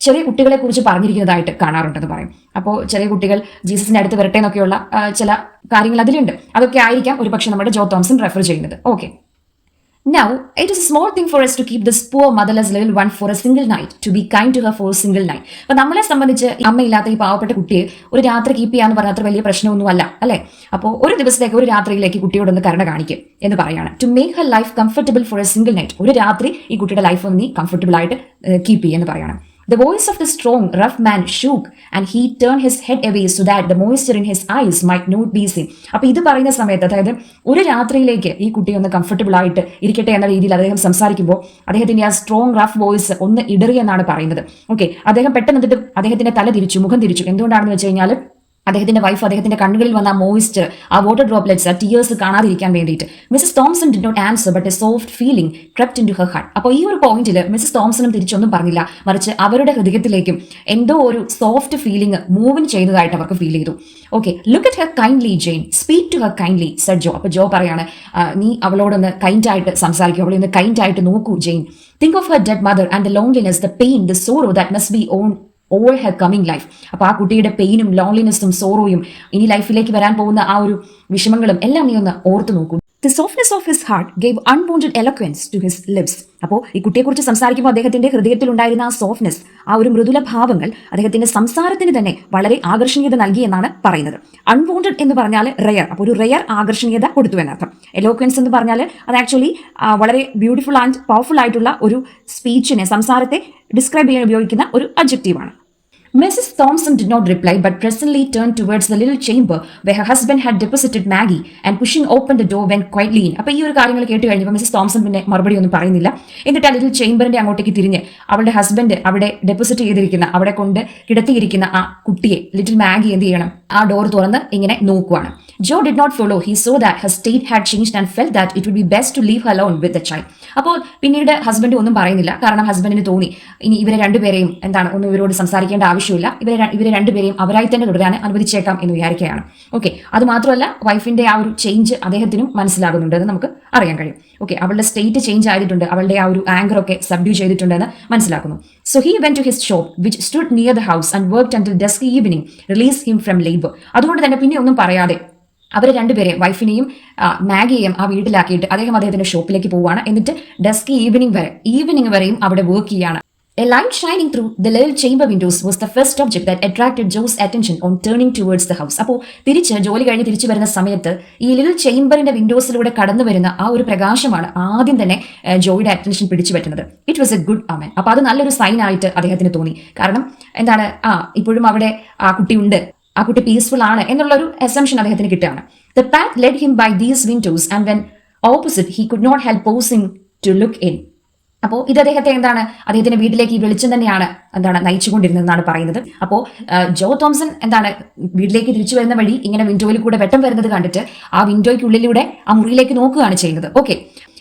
ചെറിയ കുട്ടികളെ കുറിച്ച് പറഞ്ഞിരിക്കുന്നതായിട്ട് കാണാറുണ്ടെന്ന് പറയും. അപ്പോൾ ചെറിയ കുട്ടികൾ ജീസസിന്റെ അടുത്ത് വരട്ടെ എന്നൊക്കെയുള്ള ചില കാര്യങ്ങൾ അതിലുണ്ട്. അതൊക്കെ ആയിരിക്കാം ഒരു പക്ഷെ നമ്മുടെ ജോ തോംസൺ റെഫർ ചെയ്യുന്നത്. Okay, now it is a small thing for us to keep this poor motherless little one for a single night, to be kind to her for a single night. അപ്പൊ നമ്മളെ സംബന്ധിച്ച് അമ്മയില്ലാത്ത ഈ പാവപ്പെട്ട കുട്ടിയെ ഒരു രാത്രി keep ചെയ്യാന്ന് പറഞ്ഞാൽ അത്ര വലിയ പ്രശ്നമൊന്നും അല്ല അല്ലെ. അപ്പോൾ ഒരു ദിവസത്തേക്ക്, ഒരു രാത്രിയിലേക്ക് കുട്ടിയോടൊന്ന് കരുണ കാണിക്കുക എന്ന് പറയാണ്. To make her life comfortable for a single night, ഒരു രാത്രി ഈ കുട്ടിയുടെ ലൈഫ് ഒന്ന് നീ കംഫർട്ടബിൾ ആയിട്ട് കീപ്പ് ചെയ്യുമെന്ന് പറയാണ്. The voice of the strong, rough man shook and he turned his head away so that the moisture in his eyes might not be seen. അപ്പോൾ ഇത് പറയുന്ന സമയത്ത്, അതായത് ഒരു രാത്രിയിലേക്ക് ഈ കുട്ടി ഒന്ന് കംഫർട്ടബിൾ ആയിട്ട് ഇരിക്കട്ടെ എന്ന രീതിയിൽ അദ്ദേഹം സംസാരിക്കുമ്പോൾ അദ്ദേഹത്തിന്റെ ആ സ്ട്രോങ് റഫ് വോയിസ് ഒന്ന് ഇടറി എന്നാണ് പറയുന്നത്. ഓക്കെ, അദ്ദേഹം പെട്ടെന്ന് എന്നിട്ട് അദ്ദേഹത്തിന്റെ തല തിരിച്ചു, മുഖം തിരിച്ചു. എന്തുകൊണ്ടാണെന്ന് വെച്ച് കഴിഞ്ഞാൽ അദ്ദേഹത്തിന്റെ വൈഫ് അദ്ദേഹത്തിന്റെ കണ്ണുകളിൽ വന്ന ആ മോയിസ്ചർ, ആ വാട്ടർ ഡ്രോപ്ലെറ്റ്സ്, ആ ടീയേഴ്സ് കാണാതിരിക്കാൻ വേണ്ടിയിട്ട്. Mrs Thompson did not answer but a soft feeling crept into her heart. അപ്പോൾ ഈ ഒരു പോയിന്റിൽ മിസസ് തോംസണും തിരിച്ചൊന്നും പറഞ്ഞില്ല, മറിച്ച് അവരുടെ ഹൃദയത്തിലേക്കും എന്തോ ഒരു സോഫ്റ്റ് ഫീലിംഗ് മൂവിൻ ചെയ്തതായിട്ട് അവർക്ക് ഫീൽ ചെയ്തു. Okay, look at her kindly Jane, speak to her kindly said Joe. അപ്പോൾ ജോ പറയാണ് നീ അവളോടൊന്ന് കൈൻഡ് ആയിട്ട് സംസാരിക്കും, അവളെ ഒന്ന് കൈൻഡ് ആയിട്ട് നോക്കൂ Jane. Think of her dead mother and the loneliness, the pain, the sorrow that must be on all her coming life. അപ്പോൾ ആ കുട്ടിയുടെ പെയിനും ലോൺലിനെസ്സും സോറോയും ഇനി ലൈഫിലേക്ക് വരാൻ പോകുന്ന ആ ഒരു വിഷമങ്ങളും എല്ലാം നീ ഒന്ന് ഓർത്തു നോക്കൂ. The softness of his heart gave unbounded eloquence to his lips. അപ്പോൾ ഈ കുട്ടിയെക്കുറിച്ച് സംസാരിക്കുമ്പോൾ അദ്ദേഹത്തിന്റെ ഹൃദയത്തിൽ ഉണ്ടായിരുന്ന ആ സോഫ്റ്റ്നെസ്, ആ ഒരു മൃദുല ഭാവങ്ങൾ അദ്ദേഹത്തിന്റെ സംസാരത്തിന് തന്നെ വളരെ ആകർഷണീയത നൽകി എന്നാണ് പറയുന്നത്. അൺവോണ്ടഡ് എന്ന് പറഞ്ഞാൽ റെയർ, അപ്പോൾ ഒരു റെയർ ആകർഷണീയത കൊടുത്തു എന്നർത്ഥം. എലോക്വൻസ് എന്ന് പറഞ്ഞാൽ അത് ആക്ച്വലി വളരെ ബ്യൂട്ടിഫുൾ ആൻഡ് പവർഫുൾ ആയിട്ടുള്ള ഒരു സ്പീച്ചിനെ, സംസാരത്തെ ഡിസ്ക്രൈബ് ചെയ്യാൻ ഉപയോഗിക്കുന്ന ഒരു അഡ്ജക്റ്റീവാണ്. Mrs. Thompson did not reply, but presently turned towards the little chamber where her husband had deposited Maggie, and pushing open the door went quietly in. അപ്പോൾ ഈ ഒരു കാര്യങ്ങൾ കേട്ട് കഴിഞ്ഞപ്പോൾ മിസ്സസ് തോംസൺ പിന്നെ മറുപടി ഒന്നും പറയുന്നില്ല. എന്നിട്ട് ആ ലിറ്റിൽ ചേംബറിന്റെ അങ്ങോട്ടേക്ക് തിരിഞ്ഞ് അവളുടെ ഹസ്ബൻഡ് അവിടെ ഡെപ്പോസിറ്റ് ചെയ്തിരിക്കുന്ന, അവിടെ കൊണ്ട് കിടത്തിയിരിക്കുന്ന ആ കുട്ടിയെ, ലിറ്റിൽ മാഗി എന്ത് ചെയ്യണം, ആ ഡോർ തുറന്ന് ഇങ്ങനെ നോക്കുവാണ്. Joe did not follow. He saw that her state had changed and felt that it would be best to leave her alone with the child. അപ്പോൾ പിന്നീട് ഹസ്ബൻഡ് ഒന്നും പറയുന്നില്ല. കാരണം ഹസ്ബൻഡിന് തോന്നി ഇനി ഇവരെ രണ്ടുപേരെയും ഒന്നും ഇവരോട് സംസാരിക്കേണ്ട ആവശ്യമില്ല, ഇവരെ രണ്ടുപേരെയും അവരായി തന്നെ തുടരാൻ അനുവദിച്ചേക്കാം എന്ന് വിചാരിക്കുകയാണ്. ഓക്കെ, അത് മാത്രമല്ല വൈഫിന്റെ ആ ഒരു ചേഞ്ച് അദ്ദേഹത്തിനും മനസ്സിലാകുന്നുണ്ട് എന്ന് നമുക്ക് അറിയാൻ കഴിയും. ഓക്കെ, അവളുടെ സ്റ്റേറ്റ് ചേഞ്ച് ആയിട്ടുണ്ട്, അവളുടെ ആ ഒരു ആങ്കർ ഒക്കെ സബ്ഡ്യൂ ചെയ്തിട്ടുണ്ടെന്ന് മനസ്സിലാക്കുന്നു. So he went to his shop which stood near the house and worked until dusk evening, released him from labor. അതുകൊണ്ട് തന്നെ പിന്നെ ഒന്നും പറയാതെ അവരെ രണ്ടുപേരെ, വൈഫിനെയും മാഗിയെയും ആ വീട്ടിലാക്കിയിട്ട് അദ്ദേഹത്തിന്റെ ഷോപ്പിലേക്ക് പോവുകയാണ്. എന്നിട്ട് ഡസ്കി ഈവനിങ് വരെയും അവിടെ വർക്ക് ചെയ്യാണ്. A light shining through the little chamber windows was the first object that attracted Joe's attention on turning towards the house. അപ്പോൾ ജോലി കഴിഞ്ഞ് തിരിച്ചു വരുന്ന സമയത്ത് ഈ ലിറ്റിൽ ചേംബറിന്റെ വിൻഡോസിലൂടെ കടന്നു വരുന്ന ആ ഒരു പ്രകാശമാണ് ആദ്യം തന്നെ ജോയുടെ അറ്റൻഷൻ പിടിച്ചു പറ്റുന്നത്. It was A good Aman. അപ്പോൾ അത് നല്ലൊരു സൈൻ ആയിട്ട് അദ്ദേഹത്തിന് തോന്നി. കാരണം ഇപ്പോഴും അവിടെ ആ കുട്ടിയുണ്ട്, ആ കുട്ടി പീസ്ഫുൾ ആണ് എന്നുള്ളൊരു അസംഷൻ അദ്ദേഹത്തിന് കിട്ടുകയാണ്. The path led him by these windows and when opposite he could not help pausing to look in. അപ്പോൾ ഇത് അദ്ദേഹത്തിന്റെ വീട്ടിലേക്ക് ഈ വെളിച്ചം തന്നെയാണ് നയിച്ചുകൊണ്ടിരുന്നതെന്നാണ് പറയുന്നത്. അപ്പോൾ ജോ തോംസൺ വീട്ടിലേക്ക് തിരിച്ചു വരുന്ന വഴി ഇങ്ങനെ വിൻഡോയിൽ കൂടെ വെട്ടം വരുന്നത് കണ്ടിട്ട് ആ വിൻഡോയ്ക്കുള്ളിലൂടെ ആ മുറിയിലേക്ക് നോക്കുകയാണ് ചെയ്യുന്നത്. Okay,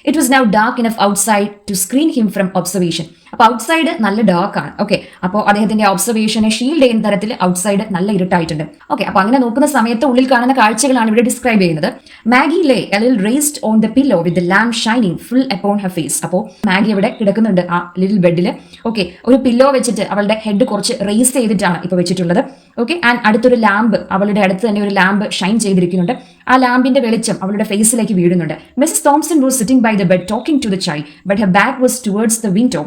it was now dark enough outside to screen him from observation. അപ്പോൾ ഔട്ട്സൈഡ് നല്ല ഡാർക്ക് ആണ്. ഓക്കെ, അപ്പോൾ അദ്ദേഹത്തിന്റെ ഒബ്സർവേഷനെ ഷീൽഡ് ചെയ്യുന്ന തരത്തിൽ ഔട്ട്സൈഡ് നല്ല ഇരുട്ടായിട്ടുണ്ട്. ഓക്കെ, അപ്പോൾ അങ്ങനെ നോക്കുന്ന സമയത്ത് ഉള്ളിൽ കാണുന്ന കാഴ്ചകളാണ് ഇവിടെ ഡിസ്ക്രൈബ് ചെയ്യുന്നത്. Maggie lay a little raised on the pillow with the lamp shining full upon her face. അപ്പോൾ മാഗി ഇവിടെ കിടക്കുന്നുണ്ട് ആ ലിറ്റിൽ ബെഡിൽ. ഓക്കെ, ഒരു പില്ലോ വെച്ചിട്ട് അവളുടെ ഹെഡ് കുറച്ച് റേസ് ചെയ്തിട്ടാണ് ഇപ്പോൾ വെച്ചിട്ടുള്ളത്. ഓക്കെ, ആൻഡ് അടുത്തൊരു ലാമ്പ്, അവളുടെ അടുത്ത് തന്നെ ഒരു ലാമ്പ് ഷൈൻ ചെയ്തിരിക്കുന്നുണ്ട്. ആ ലാമ്പിന്റെ വെളിച്ചം അവളുടെ ഫേസിലേക്ക് വീഴുന്നുണ്ട്. Mrs Thompson was sitting by the bed talking to the child but her back was towards the window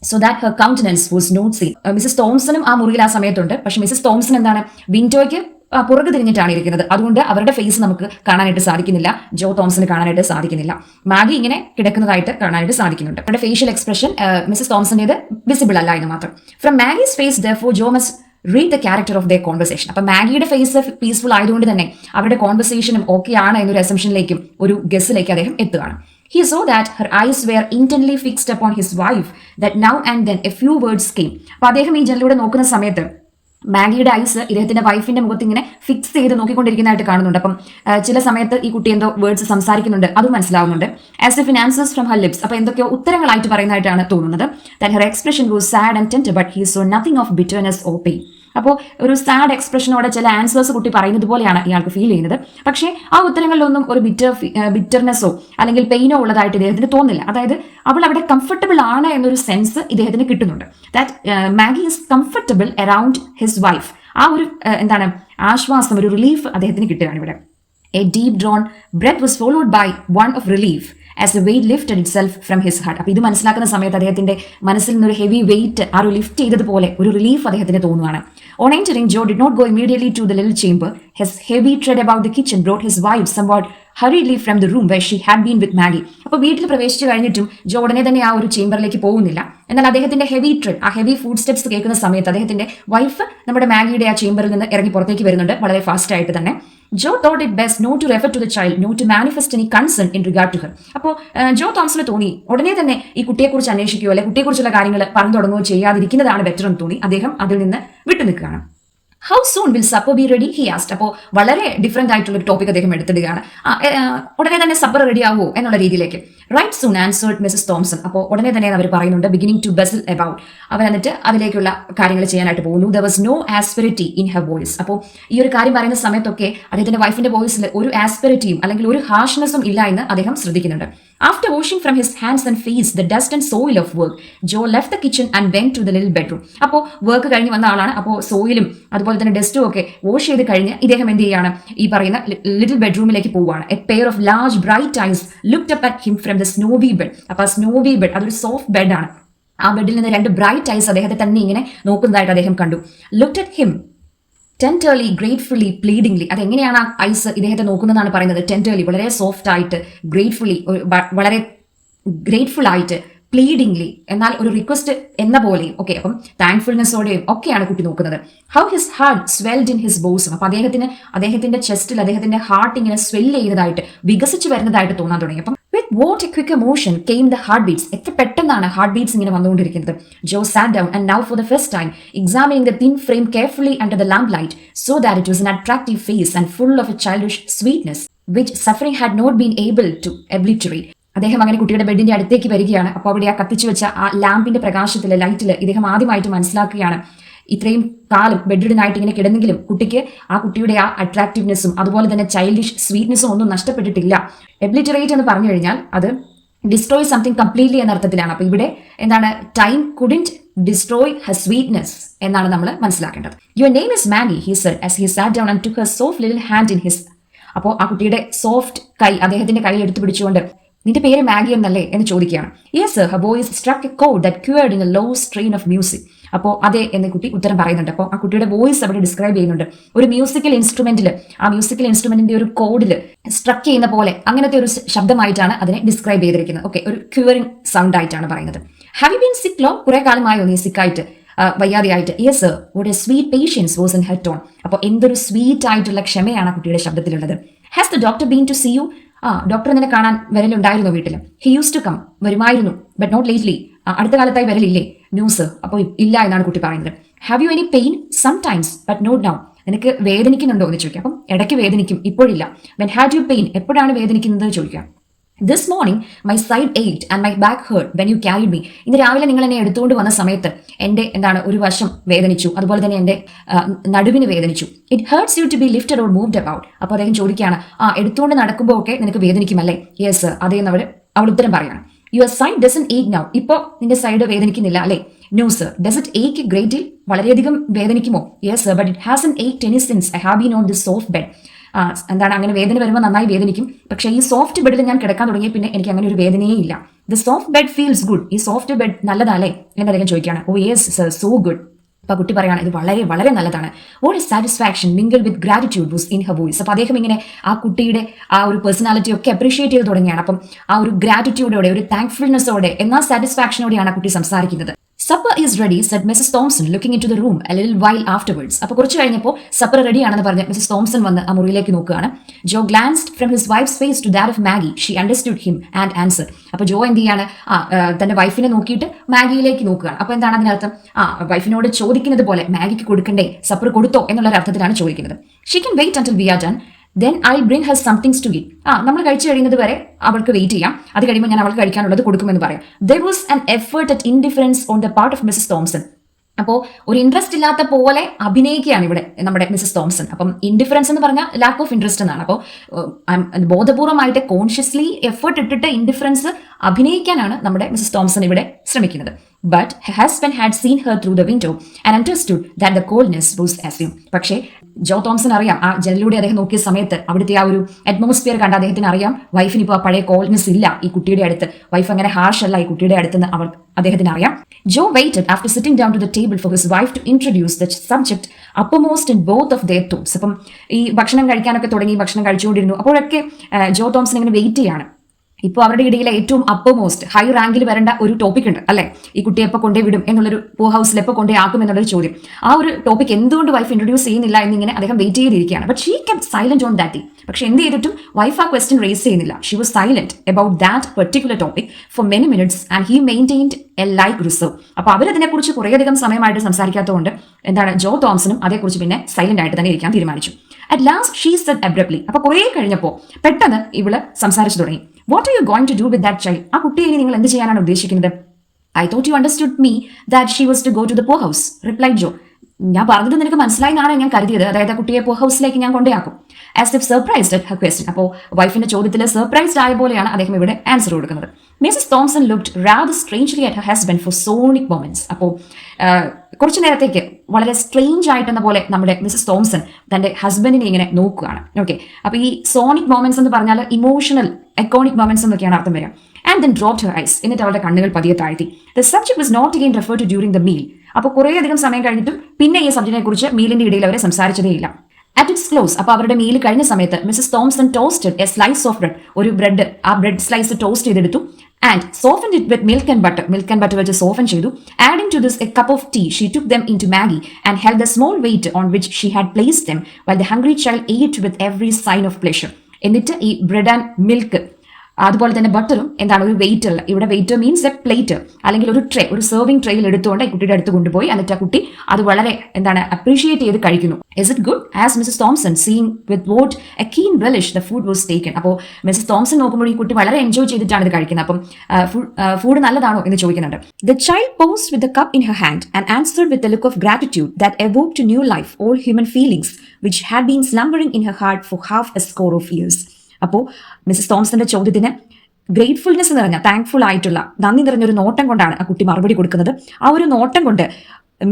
so that her countenance was not seen. Mrs തോംസണും ആ മുറിയിൽ ആ സമയത്തുണ്ട്. പക്ഷെ മിസ്സസ് തോംസൺ വിൻഡോയ്ക്ക് പുറകു തിരിഞ്ഞിട്ടാണ് ഇരിക്കുന്നത്. അതുകൊണ്ട് അവരുടെ ഫേസ് നമുക്ക് കാണാനായിട്ട് സാധിക്കുന്നില്ല, ജോ തോംസന് കാണാനായിട്ട് സാധിക്കുന്നില്ല. മാഗി ഇങ്ങനെ കിടക്കുന്നതായിട്ട് കാണാനായിട്ട് സാധിക്കുന്നുണ്ട്. അവരുടെ ഫേഷ്യൽ എക്സ്പ്രഷൻ മിസ്സസ് തോംസന്റേത് വിസിബിൾ അല്ല എന്ന് മാത്രം. From Maggie's face therefore Joe must read the character of their conversation. അപ്പം മാഗിയുടെ ഫേസ് പീസ്ഫുൾ ആയതുകൊണ്ട് തന്നെ അവരുടെ കോൺവെർസേഷനും ഓക്കെ ആണ് എന്നൊരു അസംഷനിലേക്കും ഒരു ഗസ്സിലേക്ക് അദ്ദേഹം എത്തുകയാണ്. He saw that her eyes were intently fixed upon his wife, that now and then a few words came. അപ്പോൾ അദ്ദേഹം ഈ ജനലിലൂടെ നോക്കുന്ന സമയത്ത് മാഗിയുടെ ഐസ് ഇദ്ദേഹത്തിന്റെ വൈഫിന്റെ മുഖത്ത് ഇങ്ങനെ ഫിക്സ് ചെയ്ത് നോക്കിക്കൊണ്ടിരിക്കുന്നതായിട്ട് കാണുന്നുണ്ട്. അപ്പം ചില സമയത്ത് ഈ കുട്ടി എന്തോ വേർഡ്സ് സംസാരിക്കുന്നുണ്ട്, അതും മനസ്സിലാവുന്നുണ്ട്. As if in answers from her lips, അപ്പോൾ എന്തൊക്കെയോ ഉത്തരങ്ങളായിട്ട് പറയുന്നതായിട്ടാണ് തോന്നുന്നത്. That her expression was sad and tender, but he saw nothing of bitterness or pain. അപ്പോൾ ഒരു സാഡ് എക്സ്പ്രഷനോടെ ചില ആൻസേഴ്സ് കുട്ടി പറയുന്നത് പോലെയാണ് ഇയാൾക്ക് ഫീൽ ചെയ്യുന്നത്. പക്ഷേ ആ ഉത്തരങ്ങളിലൊന്നും ഒരു ബിറ്റർനെസ്സോ അല്ലെങ്കിൽ പെയിനോ ഉള്ളതായിട്ട് ഇദ്ദേഹത്തിന് തോന്നില്ല. അതായത് അവൾ അവിടെ കംഫർട്ടബിൾ ആണ് എന്നൊരു സെൻസ് ഇദ്ദേഹത്തിന് കിട്ടുന്നുണ്ട്. That Maggie is comfortable around his wife. ആ ഒരു ആശ്വാസം, ഒരു റിലീഫ് അദ്ദേഹത്തിന് കിട്ടുകയാണ് ഇവിടെ. A deep drawn breath was followed by one of relief as a weight lifted itself from his heart. അപ്പോൾ ഇത് മനസ്സിലാക്കുന്ന സമയത്ത് അദ്ദേഹത്തിന്റെ മനസ്സിൽ നിന്നൊരു ഹെവി വെയിറ്റ് ആ ഒരു ലിഫ്റ്റ് ചെയ്തതുപോലെ ഒരു റിലീഫ് അദ്ദേഹത്തിന് തോന്നുവാണ്. On entering, Joe did not go immediately to the little chamber. His heavy tread about the kitchen brought his wife somewhat hurriedly from the room where she had been with Maggie. അപ്പോൾ വീട്ടിൽ പ്രവേശിച്ചു കഴിഞ്ഞിട്ടും ജോ ഉടനെ തന്നെ ആ ഒരു ചേംബറിലേക്ക് പോകുന്നില്ല. എന്നാൽ അദ്ദേഹത്തിന്റെ ഹെവി ട്രെഡ്, ആ ഹെവി ഫുഡ് സ്റ്റെപ്സ് കേൾക്കുന്ന സമയത്ത് അദ്ദേഹത്തിന്റെ വൈഫ് നമ്മുടെ മാഗിയുടെ ആ ചേംബറിൽ നിന്ന് ഇറങ്ങി പുറത്തേക്ക് വരുന്നുണ്ട്, വളരെ ഫാസ്റ്റ് ആയിട്ട് തന്നെ. Joe thought it best not to refer to the child, not to manifest any concern in regard to her. അപ്പോൾ ജോ തോംസന് തോന്നി ഉടനെ തന്നെ ഈ കുട്ടിയെക്കുറിച്ച് അന്വേഷിക്കുകയോ അല്ലെങ്കിൽ കുട്ടിയെക്കുറിച്ചുള്ള കാര്യങ്ങൾ പറഞ്ഞു തുടങ്ങുകയോ ചെയ്യാതിരിക്കുന്നതാണ് ബെറ്റർ എന്ന് തോന്നി. അദ്ദേഹം അതിൽ നിന്ന് വിട്ടുനിൽക്കുകയാണ്. How soon will supper be ready he asked. അപ്പോൾ വളരെ ഡിഫറെന്റ് ആയിട്ടുള്ള ഒരു ടോപ്പിക് അദ്ദേഹം എടുത്തിടുകയാണ്. ഉടനെ തന്നെ സപ്പർ റെഡി ആവുമോ എന്നുള്ള രീതിയിലേക്ക്. Right soon answered Mrs Thompson. അപ്പോൾ ഉടനെ തന്നെ അവർ പറയുന്നുണ്ട് ബിഗിനിങ് ടു ബസിൽ അബൌട്ട്. അവർ എന്നിട്ട് അതിലേക്കുള്ള കാര്യങ്ങൾ ചെയ്യാനായിട്ട് പോകുന്നു. There was no asperity in her voice. അപ്പോൾ ഈ ഒരു കാര്യം പറയുന്ന സമയത്തൊക്കെ അദ്ദേഹത്തിന്റെ വൈഫിന്റെ വോയിസിൽ ഒരു ആസ്പെരിറ്റിയും അല്ലെങ്കിൽ ഒരു ഹാർഷ്നെസ്സും ഇല്ല എന്ന് അദ്ദേഹം ശ്രദ്ധിക്കുന്നുണ്ട്. After washing from his hands and face the dust and soil of work, Joe left the kitchen and went to the little bedroom. അപ്പോൾ വർക്ക് കഴിഞ്ഞ് വന്ന ആളാണ്. അപ്പോൾ സോയിലും അതുപോലെ തന്നെ ഡസ്റ്റും ഒക്കെ വാഷ് ചെയ്ത് കഴിഞ്ഞ് ഇദ്ദേഹം എന്ത് ചെയ്യാണ്, ഈ പറയുന്ന ലിറ്റിൽ ബെഡ്റൂമിലേക്ക് പോവുകയാണ്. A pair of large bright eyes looked up at him from the snowy bed. അപ്പോൾ ആ സ്നോവി ബെഡ് അതൊരു സോഫ്റ്റ് ബെഡാണ്. ആ ബെഡിൽ നിന്ന് രണ്ട് ബ്രൈറ്റ് ഐസ് അദ്ദേഹത്തെ തന്നെ ഇങ്ങനെ നോക്കുന്നതായിട്ട് അദ്ദേഹം കണ്ടു. Looked at him tenderly, gratefully, pleadingly. അതെങ്ങനെയാണ് ആ ഐസ് ഇദ്ദേഹത്തെ നോക്കുന്നതാണ് പറയുന്നത്. ടെൻഡർലി, വളരെ സോഫ്റ്റ് ആയിട്ട്, ഗ്രേറ്റ്ഫുള്ളി, വളരെ ഗ്രേറ്റ്ഫുൾ ആയിട്ട്, പ്ലീഡിംഗ്ലി, എന്നാൽ ഒരു റിക്വസ്റ്റ് എന്ന പോലെയും. ഓക്കെ, അപ്പം താങ്ക്ഫുൾനെസ്സോടെയും ഒക്കെയാണ് കുട്ടി നോക്കുന്നത്. How his heart swelled in his bosom. അപ്പൊ അദ്ദേഹത്തിന്റെ ചെസ്റ്റിൽ അദ്ദേഹത്തിന്റെ ഹാർട്ട് ഇങ്ങനെ സ്വെല്ല് ചെയ്യുന്നതായിട്ട്, വികസിച്ച് വരുന്നതായിട്ട് തോന്നാൻ തുടങ്ങി. അപ്പം with what a quick emotion came the heart beats. എത്ര പെട്ടെന്നാണ് ഹാർട്ട് ബീറ്റ്സ് ഇങ്ങനെ വന്നുകൊണ്ടിരിക്കുന്നത്. Joe sat down and now for the first time examining the thin frame carefully under the lamp light so that it was an attractive face and full of a childish sweetness which suffering had not been able to obliterate. അദ്ദേഹം അങ്ങനെ കുട്ടിയുടെ ബെഡിന്റെ അടുത്തേക്ക് വരികയാണ്. അപ്പോൾ അവിടെ ആ കത്തിച്ചു വെച്ച ആ ലാമ്പിന്റെ പ്രകാശത്തില്, ലൈറ്റില് ഇദ്ദേഹം ആദ്യമായിട്ട് മനസ്സിലാക്കുകയാണ്, ഇത്രയും കാലം ബെഡ്രിഡൻ ആയിട്ട് ഇങ്ങനെ കിടന്നെങ്കിലും കുട്ടിക്ക് ആ കുട്ടിയുടെ ആ അട്രാക്റ്റീവ്നെസ്സും അതുപോലെ തന്നെ ചൈൽഡിഷ് സ്വീറ്റ്നെസ്സും ഒന്നും നഷ്ടപ്പെട്ടിട്ടില്ല. എബ്ലിറ്ററേറ്റ് എന്ന് പറഞ്ഞു കഴിഞ്ഞാൽ അത് ഡിസ്ട്രോയ് സംതിങ് കംപ്ലീറ്റ്ലി എന്ന അർത്ഥത്തിലാണ്. അപ്പൊ ഇവിടെ എന്താണ്, time couldn't destroy Har sweetness എന്നാണ് നമ്മൾ മനസ്സിലാക്കേണ്ടത്. Your name is Maggi, he said as he sat down and took her soft little hand in his. അപ്പോൾ ആ കുട്ടിയുടെ സോഫ്റ്റ് കൈ അദ്ദേഹത്തിന്റെ കൈ എടുത്തു പിടിച്ചുകൊണ്ട്, നിന്റെ പേര് മാഗി എന്നല്ലേ എന്ന് ചോദിക്കുകയാണ്. Yes sir, her voice struck a chord that quivered in a low strain of music. അപ്പോൾ അതെ എന്ന് കുട്ടി ഉത്തരം പറയുന്നുണ്ട്. അപ്പോൾ ആ കുട്ടിയുടെ വോയിസ് അവിടെ ഡിസ്ക്രൈബ് ചെയ്യുന്നുണ്ട്. ഒരു മ്യൂസിക്കൽ ഇൻസ്ട്രുമെന്റിൽ, ആ മ്യൂസിക്കൽ ഇൻസ്ട്രുമെന്റിന്റെ ഒരു കോഡിൽ സ്ട്രക്ക് ചെയ്യുന്ന പോലെ അങ്ങനത്തെ ഒരു ശബ്ദമായിട്ടാണ് അതിനെ ഡിസ്ക്രൈബ് ചെയ്തിരിക്കുന്നത്. ഓക്കെ, ഒരു ക്യൂറിംഗ് സൗണ്ട് ആയിട്ടാണ് പറയുന്നത്. ഹാവ് യു ബീൻ സിക്ക് ലോ? കുറെ കാലമായോ നീ സിക്കായിട്ട്, വയ്യാതെയായിട്ട്? Yes sir, what a sweet patience was in her tone. അപ്പോൾ എന്തൊരു സ്വീറ്റ് ആയിട്ടുള്ള ക്ഷമയാണ് ആ കുട്ടിയുടെ ശബ്ദത്തിലുള്ളത്. Has the doctor been to see you? Doctor നിന്നെ കാണാൻ വരലുണ്ടായിരുന്നു വീട്ടിൽ? ഹി യൂസ് ടു കം, വരുമായിരുന്നു, ബട്ട് നോട്ട് ലേറ്റ്ലി, അടുത്ത കാലത്തായി വരലില്ലേ? ന്യൂസ്. അപ്പോൾ ഇല്ല എന്നാണ് കുട്ടി പറയുന്നത്. Have you any pain? Sometimes but not now. നിനക്ക് വേദനിക്കുന്നുണ്ടോ എന്ന് ചോദിക്കാം. അപ്പം ഇടയ്ക്ക് വേദനിക്കും, ഇപ്പോഴില്ല. When had you pain? എപ്പോഴാണ് വേദനിക്കുന്നത് ചോദിക്കാം. This morning my side ached and my back hurt when you carried me. ഇന്ന് രാവിലെ നിങ്ങൾ എന്നെ എടുത്തുകൊണ്ട് വന്ന സമയത്ത് എൻ്റെ ഒരു വശം വേദനിച്ചു, അതുപോലെ തന്നെ എൻ്റെ നടുവിന് വേദനിച്ചു. It hurts you to be lifted or moved about. അപ്പോൾ അദ്ദേഹം ചോദിക്കുകയാണ്, എടുത്തുകൊണ്ട് നടക്കുമ്പോൾ ഒക്കെ നിനക്ക് വേദനിക്കുമല്ലേ? യെസ്, അതേന്ന് അവൾ ഉത്തരം പറയാണ്. Your side doesn't ache now. ഇപ്പോൾ നിന്റെ സൈഡ് വേദനിക്കുന്നില്ല അല്ലേ? No sir. Does it ache greatly? വളരെയധികം വേദനിക്കുമോ? Yes sir, but it hasn't ached any since I have been on this soft bed. അങ്ങനെ വേദന വരുമ്പോൾ നന്നായി വേദനിക്കും, പക്ഷേ ഈ സോഫ്റ്റ് ബെഡിൽ ഞാൻ കിടക്കാൻ തുടങ്ങിയ പിന്നെ എനിക്ക് അങ്ങനെ ഒരു വേദനയേ ഇല്ല. The soft bed feels good. ഈ സോഫ്റ്റ് ബെഡ് നല്ലതല്ലേ എന്ന് അദ്ദേഹം ചോദിക്കുകയാണ്. Oh yes sir, so good. അപ്പൊ കുട്ടി പറയാണ്, ഇത് വളരെ വളരെ നല്ലതാണ്. What is satisfaction mingle with gratitude was in her voice. അപ്പൊ അദ്ദേഹം ഇങ്ങനെ ആ കുട്ടിയുടെ ആ ഒരു പേഴ്സണാലിറ്റി ഒക്കെ അപ്രീഷിയേറ്റ് ചെയ്ത് തുടങ്ങിയാണ്. അപ്പം ആ ഒരു ഗ്രാറ്റിറ്റ്യൂഡോടെ, ഒരു താങ്ക്ഫുൾനെസ്സോടെ, എന്നാൽ സാറ്റിസ്ഫാക്ഷനോടെയാണ് ആ കുട്ടി സംസാരിക്കുന്നത്. Supper is ready said Mrs Thompson looking in to the room a little while afterwards. അപ്പോൾ കുറച്ച് കഴിഞ്ഞപ്പോൾ സപ്പർ റെഡി ആണെന്ന് പറഞ്ഞ് മിസസ് തോംസൺ വന്ന് ആ മുറിയിലേക്ക് നോക്കുകയാണ്. Joe glanced from his wife's face to that of Maggie. She understood him and answer. അപ്പോൾ ജോ എന്ത് ചെയ്യാണ്, തന്റെ വൈഫിനെ നോക്കിയിട്ട് മാഗിയിലേക്ക് നോക്കുകയാണ്. അപ്പോൾ എന്താണ് അതിനർത്ഥം? വൈഫിനോട് ചോദിക്കുന്നത് പോലെ മാഗിക്ക് കൊടുക്കണ്ടേ, സപ്പർ കൊടുത്തോ എന്നുള്ള അർത്ഥത്തിലാണ് ചോദിക്കുന്നത്. She can wait until we are done, then I'll bring her something to eat. നമ്മൾ കഴിച്ചു കഴിയുന്നത് വരെ അവൾക്ക് വെയിറ്റ് ചെയ്യാം, അത് കഴിയുമ്പോൾ ഞാൻ അവൾക്ക് കഴിക്കാനുള്ളത് കൊടുക്കുമെന്ന് പറയാം. There was an effort at indifference on the part of Mrs. Thompson. അപ്പോൾ ഒരു ഇൻട്രസ്റ്റ് ഇല്ലാത്ത പോലെ അഭിനയിക്കുകയാണ് ഇവിടെ നമ്മുടെ മിസസ് തോംസൺ. അപ്പം ഇൻഡിഫറൻസ് എന്ന് പറഞ്ഞാൽ ലാക്ക് ഓഫ് ഇൻട്രസ്റ്റ് എന്നാണ്. അപ്പോൾ ബോധപൂർവമായിട്ട് കോൺഷ്യസ്ലി എഫേർട്ട് ഇട്ടിട്ട് ഇൻഡിഫറൻസ് അഭിനയിക്കാനാണ് നമ്മുടെ മിസസ് തോംസൺ ഇവിടെ ശ്രമിക്കുന്നത്. But her husband had seen her through the window and understood that the coldness was assumed. പക്ഷേ ജോ തോംസൺ അറിയാം, ആ ജനലിലൂടെ അദ്ദേഹം നോക്കിയ സമയത്ത് അവിടുത്തെ ആ ഒരു അറ്റ്മോസ്ഫിയർ കണ്ട അദ്ദേഹത്തിന് അറിയാം, വൈഫിന് ഇപ്പോൾ ആ പഴയ കോൾനെസ് ഇല്ല ഈ കുട്ടിയുടെ അടുത്ത്, വൈഫ് അങ്ങനെ ഹാർഷ് അല്ല ഈ കുട്ടിയുടെ അടുത്ത് അദ്ദേഹത്തിന് അറിയാം. ജോ waited after sitting down to the table for his wife to introduce the subject uppermost in both of their thoughts. അപ്പം ഈ ഭക്ഷണം കഴിക്കാനൊക്കെ തുടങ്ങി, ഭക്ഷണം കഴിച്ചുകൊണ്ടിരുന്നു. അപ്പോഴൊക്കെ ജോ തോംസൺ ഇങ്ങനെ വെയിറ്റ് ചെയ്യാണ്. ഇപ്പോൾ അവരുടെ ഇടയിലെ ഏറ്റവും അപ്പർമോസ്റ്റ് ഹൈ റാങ്കിൽ വരേണ്ട ഒരു ടോപ്പിക് ഉണ്ട് അല്ലെ, ഈ കുട്ടിയെ എപ്പോൾ കൊണ്ടേ വിടും എന്നുള്ളൊരു പോ ഹൗസിൽ എപ്പോൾ കൊണ്ടേ ആക്കും എന്നുള്ളൊരു ചോദ്യം. ആ ഒരു ടോപ്പിക് എന്തുകൊണ്ട് വൈഫ് ഇൻട്രൊഡ്യൂസ് ചെയ്യുന്നില്ല എന്നിങ്ങനെ അദ്ദേഹം വെയിറ്റ് ചെയ്തിരിക്കുകയാണ്. But she kept silent on that. പക്ഷെ എന്ത് ചെയ്തിട്ടും വൈഫ് ആ ക്വസ്റ്റ്യൻ റേസ് ചെയ്യുന്നില്ല. She was silent about that particular topic for many minutes and he maintained A like reserve. അപ്പോൾ അവരതിനെക്കുറിച്ച് കുറേയധികം സമയമായിട്ട് സംസാരിക്കാത്തതുകൊണ്ട് ജോ തോംസണും അതേക്കുറിച്ച് പിന്നെ സൈലന്റ് ആയിട്ട് തന്നെ ഇരിക്കാൻ തീരുമാനിച്ചു. At last she said abruptly. അപ്പോൾ കുറേ കഴിഞ്ഞപ്പോൾ പെട്ടെന്ന് ഇവള് സംസാരിച്ചു തുടങ്ങി. What are you going to do with that child? ആ കുട്ടിയെ നിങ്ങൾ എന്ത് ചെയ്യാനാണ് ഉദ്ദേശിക്കുന്നത്? I thought you understood me that she was to go to the poorhouse, replied Joe. ഞാൻ പറഞ്ഞത് നിനക്ക് മനസ്സിലായി എന്നാണ് ഞാൻ കരുതിയത്, അതായത് കുട്ടിയെ പോ ഹൗസിലേക്ക് ഞാൻ കൊണ്ടേയാക്കും. As if surprised at her question. അപ്പോൾ വൈഫിന്റെ ചോദ്യത്തിൽ സർപ്രൈസ്ഡ് ആയ പോലെയാണ് അദ്ദേഹം ഇവിടെ ആൻസർ കൊടുക്കുന്നത്. Mrs Thompson looked rather strangely at her husband for some moments. അപ്പോൾ കുറച്ചു നേരത്തേക്ക് വളരെ സ്ട്രേഞ്ച് ആയിട്ടെന്ന പോലെ നമ്മുടെ മിസസ് തോംസൺ തന്റെ ഹസ്ബൻഡിനെ ഇങ്ങനെ നോക്കുകയാണ്. ഓക്കെ, അപ്പൊ ഈ സോണിക് മൊമെന്റ്സ് എന്ന് പറഞ്ഞാൽ ഇമോഷണൽ എക്കോണിക് മൊമെന്റ്സ് എന്നൊക്കെയാണ് അർത്ഥം വരിക. And then dropped her eyes. എന്നിട്ട് അവളുടെ കണ്ണുകൾ പതിയെ താഴ്ത്തി. The subject was not again refer to during the meal. അപ്പോൾ കുറേയധികം സമയം കഴിഞ്ഞിട്ടും പിന്നെ ഈ സബ്ജക്റ്റിനെ കുറിച്ച് മീലിന്റെ ഇടയിൽ അവരെ സംസാരിച്ചതേയില്ല. അറ്റ് ഇറ്റ്സ് ക്ലോസ്, അപ്പോൾ അവരുടെ മീൽ കഴിഞ്ഞ സമയത്ത് Mrs Thompson toasted a slice of bread. ഒരു ബ്രെഡ്, ആ ബ്രെഡ് സ്ലൈസ് ടോസ്റ്റ് ചെയ്തെടുത്തു. And softened it with milk and butter വെച്ച് സോഫൻ ചെയ്തു. Adding to this a cup of tea, she took them into Maggie and held the small weight on which she had placed them, while the hungry child ate with every sign of pleasure. എന്നിട്ട് ഈ bread and milk അതുപോലെ തന്നെ ബട്ടറും എന്താണ് ഒരു wait ഉള്ള, ഇവിടെ wait means A plate അല്ലെങ്കിൽ ഒരു ട്രേ, ഒരു സെർവിംഗ് ട്രേയിൽ എടുത്തുകൊണ്ട് ഈ കുട്ടിയുടെ അടുത്ത് കൊണ്ടുപോയി എന്നിട്ട് ആ കുട്ടി അത് വളരെ എന്താണ് അപ്രീഷിയേറ്റ് ചെയ്ത് കഴിക്കുന്നു. Is it good? As Mrs Thompson seeing with what a keen relish the food was taken. അപ്പോൾ മിസസ് തോംസൺ നോക്കുമ്പോൾ ഈ കുട്ടി വളരെ എൻജോയ് ചെയ്തിട്ടാണ് ഇത് കഴിക്കുന്നത്. അപ്പം ഫുഡ് നല്ലതാണോ എന്ന് ചോദിക്കുന്നുണ്ട്. The child paused with the cup in her hand and answered with a look of gratitude that evoked to new life all human feelings which had been slumbering in her heart for half a score of years. അപ്പോൾ Mises തോംസന്റെ ചോദ്യത്തിന് gratefulness നിറഞ്ഞ, thankful ആയിട്ടുള്ള, നന്ദി നിറഞ്ഞൊരു നോട്ടം കൊണ്ടാണ് ആ കുട്ടി മറുപടി കൊടുക്കുന്നത്. ആ ഒരു നോട്ടം കൊണ്ട്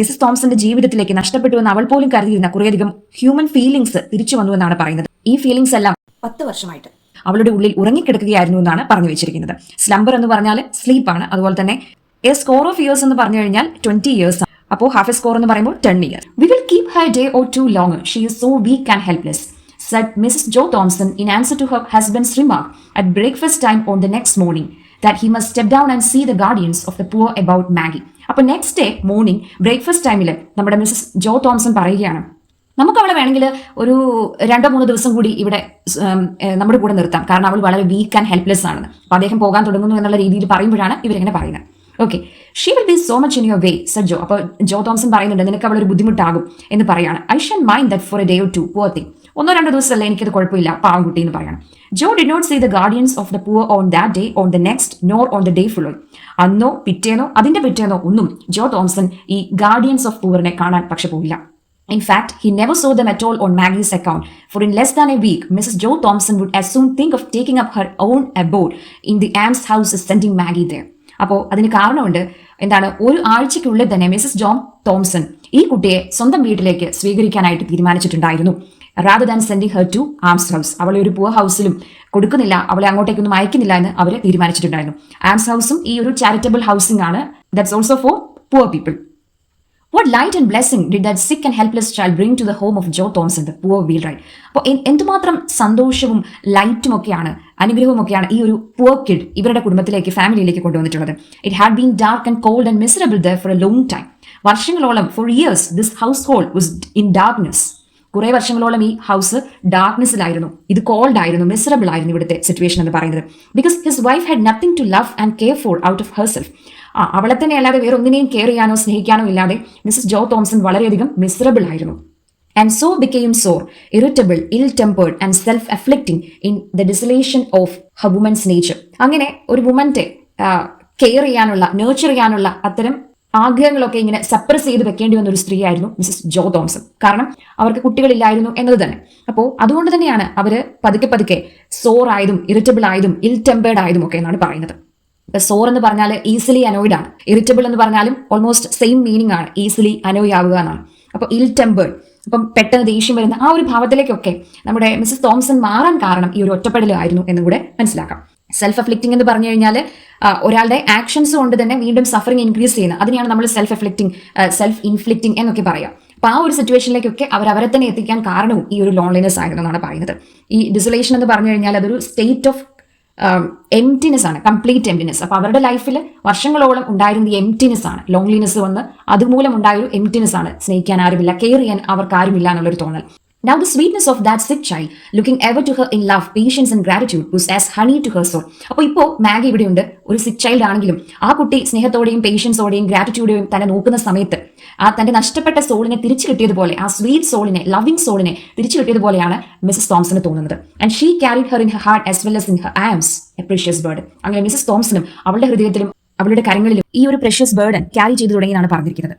മിസസ് തോംസന്റെ ജീവിതത്തിലേക്ക് നഷ്ടപ്പെട്ടു എന്ന് അവൾ പോലും കരുതിയിരുന്ന കുറേയധികം ഹ്യൂമൻ ഫീലിംഗ്സ് തിരിച്ചു വന്നു എന്നാണ് പറയുന്നത്. ഈ ഫീലിംഗ്സ് എല്ലാം 10 വർഷമായിട്ട് അവളുടെ ഉള്ളിൽ ഉറങ്ങിക്കിടക്കുകയായിരുന്നു എന്നാണ് പറഞ്ഞു വെച്ചിരിക്കുന്നത്. സ്ലംബർ എന്ന് പറഞ്ഞാൽ സ്ലീപ്പാണ്. അതുപോലെ തന്നെ എ സ്കോർ ഓഫ് ഇയേഴ്സ് എന്ന് പറഞ്ഞു കഴിഞ്ഞാൽ 20 ഇയേഴ്സ്. അപ്പോൾ ഹാഫ് എ സ്കോർ എന്ന് പറയുമ്പോൾ 10 year. We will keep her day or two long, she is so weak and helpless, said Mrs. Joe Thomson in answer to her husband's remark at breakfast time on the next morning that he must step down and see the guardians of the poor about Maggie. അപ്പോൾ next day morning breakfast ടൈമിൽ നമ്മുടെ Mises Joe Thomson പറയുകയാണ്, നമുക്ക് അവളെ വേണമെങ്കിൽ ഒരു 2-3 ദിവസം കൂടി ഇവിടെ നമ്മുടെ കൂടെ നിർത്താം, കാരണം അവൾ വളരെ വീക്ക് ആൻഡ് ഹെൽപ്ലെസ് ആണെന്ന്. അപ്പോൾ അദ്ദേഹം പോകാൻ തുടങ്ങുന്നു എന്നുള്ള രീതിയിൽ പറയുമ്പോഴാണ് ഇവരിങ്ങനെ പറയുന്നത്. Okay, she will be so much in your way said Joe. അപ്പോൾ ജോ തോംസൺ പറയുന്നുണ്ട്, നിനക്ക് അവളൊരു ബുദ്ധിമുട്ടാകും എന്ന് പറയാണ്. I shan't mind that for a day or two, poor thing. 1-2 ദിവസമല്ലേ, എനിക്കത് കുഴപ്പമില്ല, പാവം കുട്ടി എന്ന് പറയണം. Joe did not see the guardians of the poor on that day, on the next, nor on the day following. അന്നോ പിറ്റേന്നോ അതിന്റെ പിറ്റേന്നോ ഒന്നും ജോ തോംസൺ ഈ ഗാർഡിയൻസ് ഓഫ് പുവറിനെ കാണാൻ പക്ഷെ പോയില്ല. In fact, he never saw them at all on Maggie's account, for in less than a week, Mrs. Joe Thomson would as soon think of taking up her own abode in the almshouse as sending Maggie there. അപ്പോൾ അതിന് കാരണമുണ്ട്. എന്താണ്, ഒരു ആഴ്ചയ്ക്കുള്ളിൽ തന്നെ Mises John Thomson ഈ കുട്ടിയെ സ്വന്തം വീട്ടിലേക്ക് സ്വീകരിക്കാനായിട്ട് തീരുമാനിച്ചിട്ടുണ്ടായിരുന്നു. Rather than sending her to alms house. അവളെ ഒരു പുവർ ഹൗസിലും കൊടുക്കുന്നില്ല, അവളെ അങ്ങോട്ടേക്കൊന്നും അയക്കുന്നില്ല എന്ന് അവർ തീരുമാനിച്ചിട്ടുണ്ടായിരുന്നു. ആംസ് ഹൗസും ഈ ഒരു ചാരിറ്റബിൾ ഹൗസിംഗ് ആണ്. That's also for poor people. What light and blessing did that sick and helpless child bring to the home of Joe Thomson, the poor wheelwright? അപ്പോൾ എന്തുമാത്രം സന്തോഷവും ലൈറ്റും ഒക്കെയാണ്, അനുഗ്രഹവും ഒക്കെയാണ് ഈ ഒരു പുവർ കിഡ് ഇവരുടെ കുടുംബത്തിലേക്ക്, ഫാമിലിയിലേക്ക് കൊണ്ടുവന്നിട്ടുള്ളത്. It had been dark and cold and miserable there for a long time. വർഷങ്ങളോളം, for years, this household was in darkness. കുറെ വർഷങ്ങളോളം ഈ ഹൗസ് ഡാർക്ക്നെസ്സിലായിരുന്നു, ഇത് കോൾഡ് ആയിരുന്നു, മിസറബിൾ ആയിരുന്നു ഇവിടുത്തെ സിറ്റുവേഷൻ എന്ന് പറയുന്നത്. Because his wife had nothing to love and care for out of herself. അവളെ തന്നെ അല്ലാതെ വേറെ ഒന്നിനെയും കെയർ ചെയ്യാനോ സ്നേഹിക്കാനോ ഇല്ലാതെ മിസസ് ജോ തോംസൺ വളരെയധികം മിസറബിൾ ആയിരുന്നു. And so became sore, irritable, ill-tempered and self-afflicting in the desolation of her woman's nature. അങ്ങനെ ഒരു വുമന്റെ കെയർ ചെയ്യാനുള്ള, നേർച്ചർ ചെയ്യാനുള്ള അത്തരം ആഗ്രഹങ്ങളൊക്കെ ഇങ്ങനെ സപ്രസ് ചെയ്ത് വെക്കേണ്ടി വന്ന ഒരു സ്ത്രീയായിരുന്നു മിസസ് ജോ തോംസൺ. കാരണം അവർക്ക് കുട്ടികളില്ലായിരുന്നു എന്നത് തന്നെ. അപ്പോൾ അതുകൊണ്ട് തന്നെയാണ് അവര് പതുക്കെ പതുക്കെ സോർ ആയതും ഇറിറ്റബിൾ ആയതും ഇൽ ടെമ്പേർഡ് ആയതും ഒക്കെ എന്നാണ് പറയുന്നത്. സോർ എന്ന് പറഞ്ഞാൽ ഈസിലി അനോയിഡ് ആണ്, ഇറിറ്റബിൾ എന്ന് പറഞ്ഞാലും ഓൾമോസ്റ്റ് സെയിം മീനിങ് ആണ്, ഈസിലി അനോയ് ആവുക എന്നാണ്. അപ്പോൾ ഇൽ ടെമ്പേർഡ്, അപ്പം പെട്ടെന്ന് ദേഷ്യം വരുന്ന ആ ഒരു ഭാവത്തിലേക്കൊക്കെ നമ്മുടെ മിസസ് തോംസൺ മാറാൻ കാരണം ഈ ഒരു ഒറ്റപ്പെടലായിരുന്നു എന്നും കൂടെ മനസ്സിലാക്കാം. സെൽഫ് അഫ്ലിക്റ്റിംഗ് എന്ന് പറഞ്ഞു കഴിഞ്ഞാൽ ഒരാളുടെ ആക്ഷൻസ് കൊണ്ട് തന്നെ വീണ്ടും സഫറിങ് ഇൻക്രീസ് ചെയ്യുന്ന അതിനെയാണ് നമ്മൾ സെൽഫ് അഫ്ലിക്റ്റിംഗ്, സെൽഫ് ഇൻഫ്ലിക്റ്റിംഗ് എന്നൊക്കെ പറയാം. അപ്പോൾ ആ ഒരു സിറ്റുവേഷനിലേക്കൊക്കെ അവരെ തന്നെ എത്തിക്കാൻ കാരണവും ഈ ഒരു ലോൺലിനെസ് ആയിരുന്നു എന്നാണ് പറയുന്നത്. ഈ ഡിസൊലേഷൻ എന്ന് പറഞ്ഞു കഴിഞ്ഞാൽ അതൊരു സ്റ്റേറ്റ് ഓഫ് എംപ്റ്റിനെസ് ആണ്, കംപ്ലീറ്റ് എംപ്റ്റിനെസ്. അപ്പോൾ അവരുടെ ലൈഫിൽ വർഷങ്ങളോളം ഉണ്ടായിരുന്ന എംപ്റ്റിനെസ് ആണ്, ലോൺലിനെസ് വന്ന് അതുമൂലം ഉണ്ടായൊരു എംപ്റ്റിനെസ് ആണ്. സ്നേഹിക്കാൻ ആരുമില്ല, കെയർ ചെയ്യാൻ അവർക്ക് ആരുമില്ല എന്നുള്ളൊരു തോന്നൽ. Now the sweetness of that sick child, looking ever to her in love, patience and gratitude, was as honey to her soul. അപ്പോൾ ഇപ്പോൾ മാഗി ഇവിടെയുണ്ട്, ഒരു സിക്ക് ചൈൽഡ് ആണെങ്കിലും ആ കുട്ടി സ്നേഹത്തോടെയും പേഷ്യൻസോടെയും ഗ്രാറ്റിറ്റ്യൂഡോടെയും തന്നെ നോക്കുന്ന സമയത്ത് ആ തന്റെ നഷ്ടപ്പെട്ട സോളിനെ തിരിച്ചു കിട്ടിയതുപോലെ, ആ സ്വീറ്റ് സോളിനെ, ലവിംഗ് സോളിനെ തിരിച്ചു കിട്ടിയതുപോലെയാണ് മിസസ് തോംസന് തോന്നുന്നത്. And she carried Har in her heart as well as in her arms A precious burden. അങ്ങനെ മിസസ് തോംസനും അവളുടെ ഹൃദയത്തിലും അവളുടെ കരങ്ങളിലും ഈ ഒരു പ്രഷ്യസ് ബേർഡൻ ക്യാരി ചെയ്തു തുടങ്ങിയെന്നാണ് പറഞ്ഞിരിക്കുന്നത്.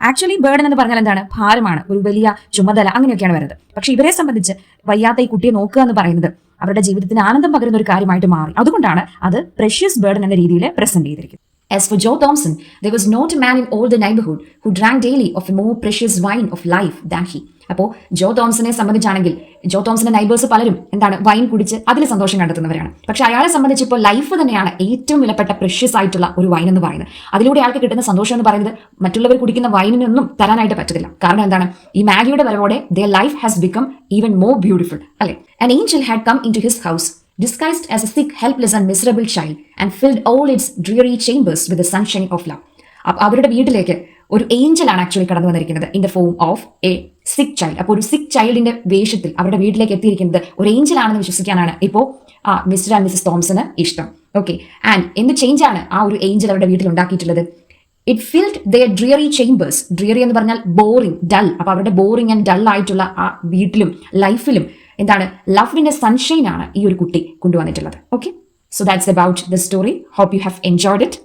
ആക്ച്വലി ബേർഡൻ എന്ന് പറഞ്ഞാൽ എന്താണ്? ഭാരമാണ്, ഒരു വലിയ ചുമതല, അങ്ങനെയൊക്കെയാണ് വരുന്നത്. പക്ഷെ ഇവരെ സംബന്ധിച്ച് വയ്യാത്ത ഈ കുട്ടിയെ നോക്കുക എന്ന് പറയുന്നത് അവരുടെ ജീവിതത്തിന് ആനന്ദം പകരുന്ന ഒരു കാര്യമായിട്ട് മാറി. അതുകൊണ്ടാണ് അത് പ്രഷ്യസ് ബേർഡൻ എന്ന രീതിയിൽ പ്രസന്റ് ചെയ്തിരിക്കുന്നത്. As for Joe Thomson, there was not a man in all the neighborhood who drank daily of a more precious wine of life than he. അപ്പോൾ ജോ തോംസനെ സംബന്ധിച്ചാണെങ്കിൽ ജോ തോംസന്റെ നൈബേഴ്സ് പലരും എന്താണ് വൈൻ കുടിച്ച് അതിൽ സന്തോഷം കണ്ടെത്തുന്നവരാണ്. പക്ഷെ അയാളെ സംബന്ധിച്ച് ഇപ്പോൾ ലൈഫ് തന്നെയാണ് ഏറ്റവും വിലപ്പെട്ട പ്രഷ്യസ് ആയിട്ടുള്ള ഒരു വൈൻ എന്ന് പറയുന്നത്. അതിലൂടെ അയാൾക്ക് കിട്ടുന്ന സന്തോഷം എന്ന് പറയുന്നത് മറ്റുള്ളവർ കുടിക്കുന്ന വൈനിനൊന്നും തരാനായിട്ട് പറ്റത്തില്ല. കാരണം എന്താണ്? ഈ മാഗിയുടെ വരവോടെ their life has become even more beautiful, അല്ലെ? An angel had come into his house, disguised as a sick, helpless and miserable child, and filled all its dreary chambers with the sunshine of love. അപ്പോൾ അവരുടെ വീട്ടിലേക്ക് ഒരു ഏഞ്ചലാണ് actually കടന്നു വന്നിരിക്കുന്നത് in the form of A സിക്ക് child. അപ്പോൾ ഒരു സിക്ക് ചൈൽഡിന്റെ വേഷത്തിൽ അവരുടെ വീട്ടിലേക്ക് എത്തിയിരിക്കുന്നത് ഒരു ഏഞ്ചൽ ആണെന്ന് വിശ്വസിക്കാനാണ് ഇപ്പോൾ മിസ്റ്റർ ആൻഡ് മിസസ് തോംസന് ഇഷ്ടം. ഓക്കെ, ആൻഡ് എന്ത് ചേഞ്ച് ആണ് ആ ഒരു ഏഞ്ചൽ അവരുടെ വീട്ടിൽ ഉണ്ടാക്കിയിട്ടുള്ളത്? It filled their dreary chambers. Dreary എന്ന് പറഞ്ഞാൽ ബോറിംഗ്, ഡൾ. അപ്പോൾ അവരുടെ ബോറിംഗ് ആൻഡ് ഡൾ ആയിട്ടുള്ള ആ വീട്ടിലും ലൈഫിലും എന്താണ്? ലവിന്റെ സൺഷൈൻ ആണ് ഈ ഒരു കുട്ടി കൊണ്ടുവന്നിട്ടുള്ളത്. Okay, so that's about the story. Hope you have enjoyed it.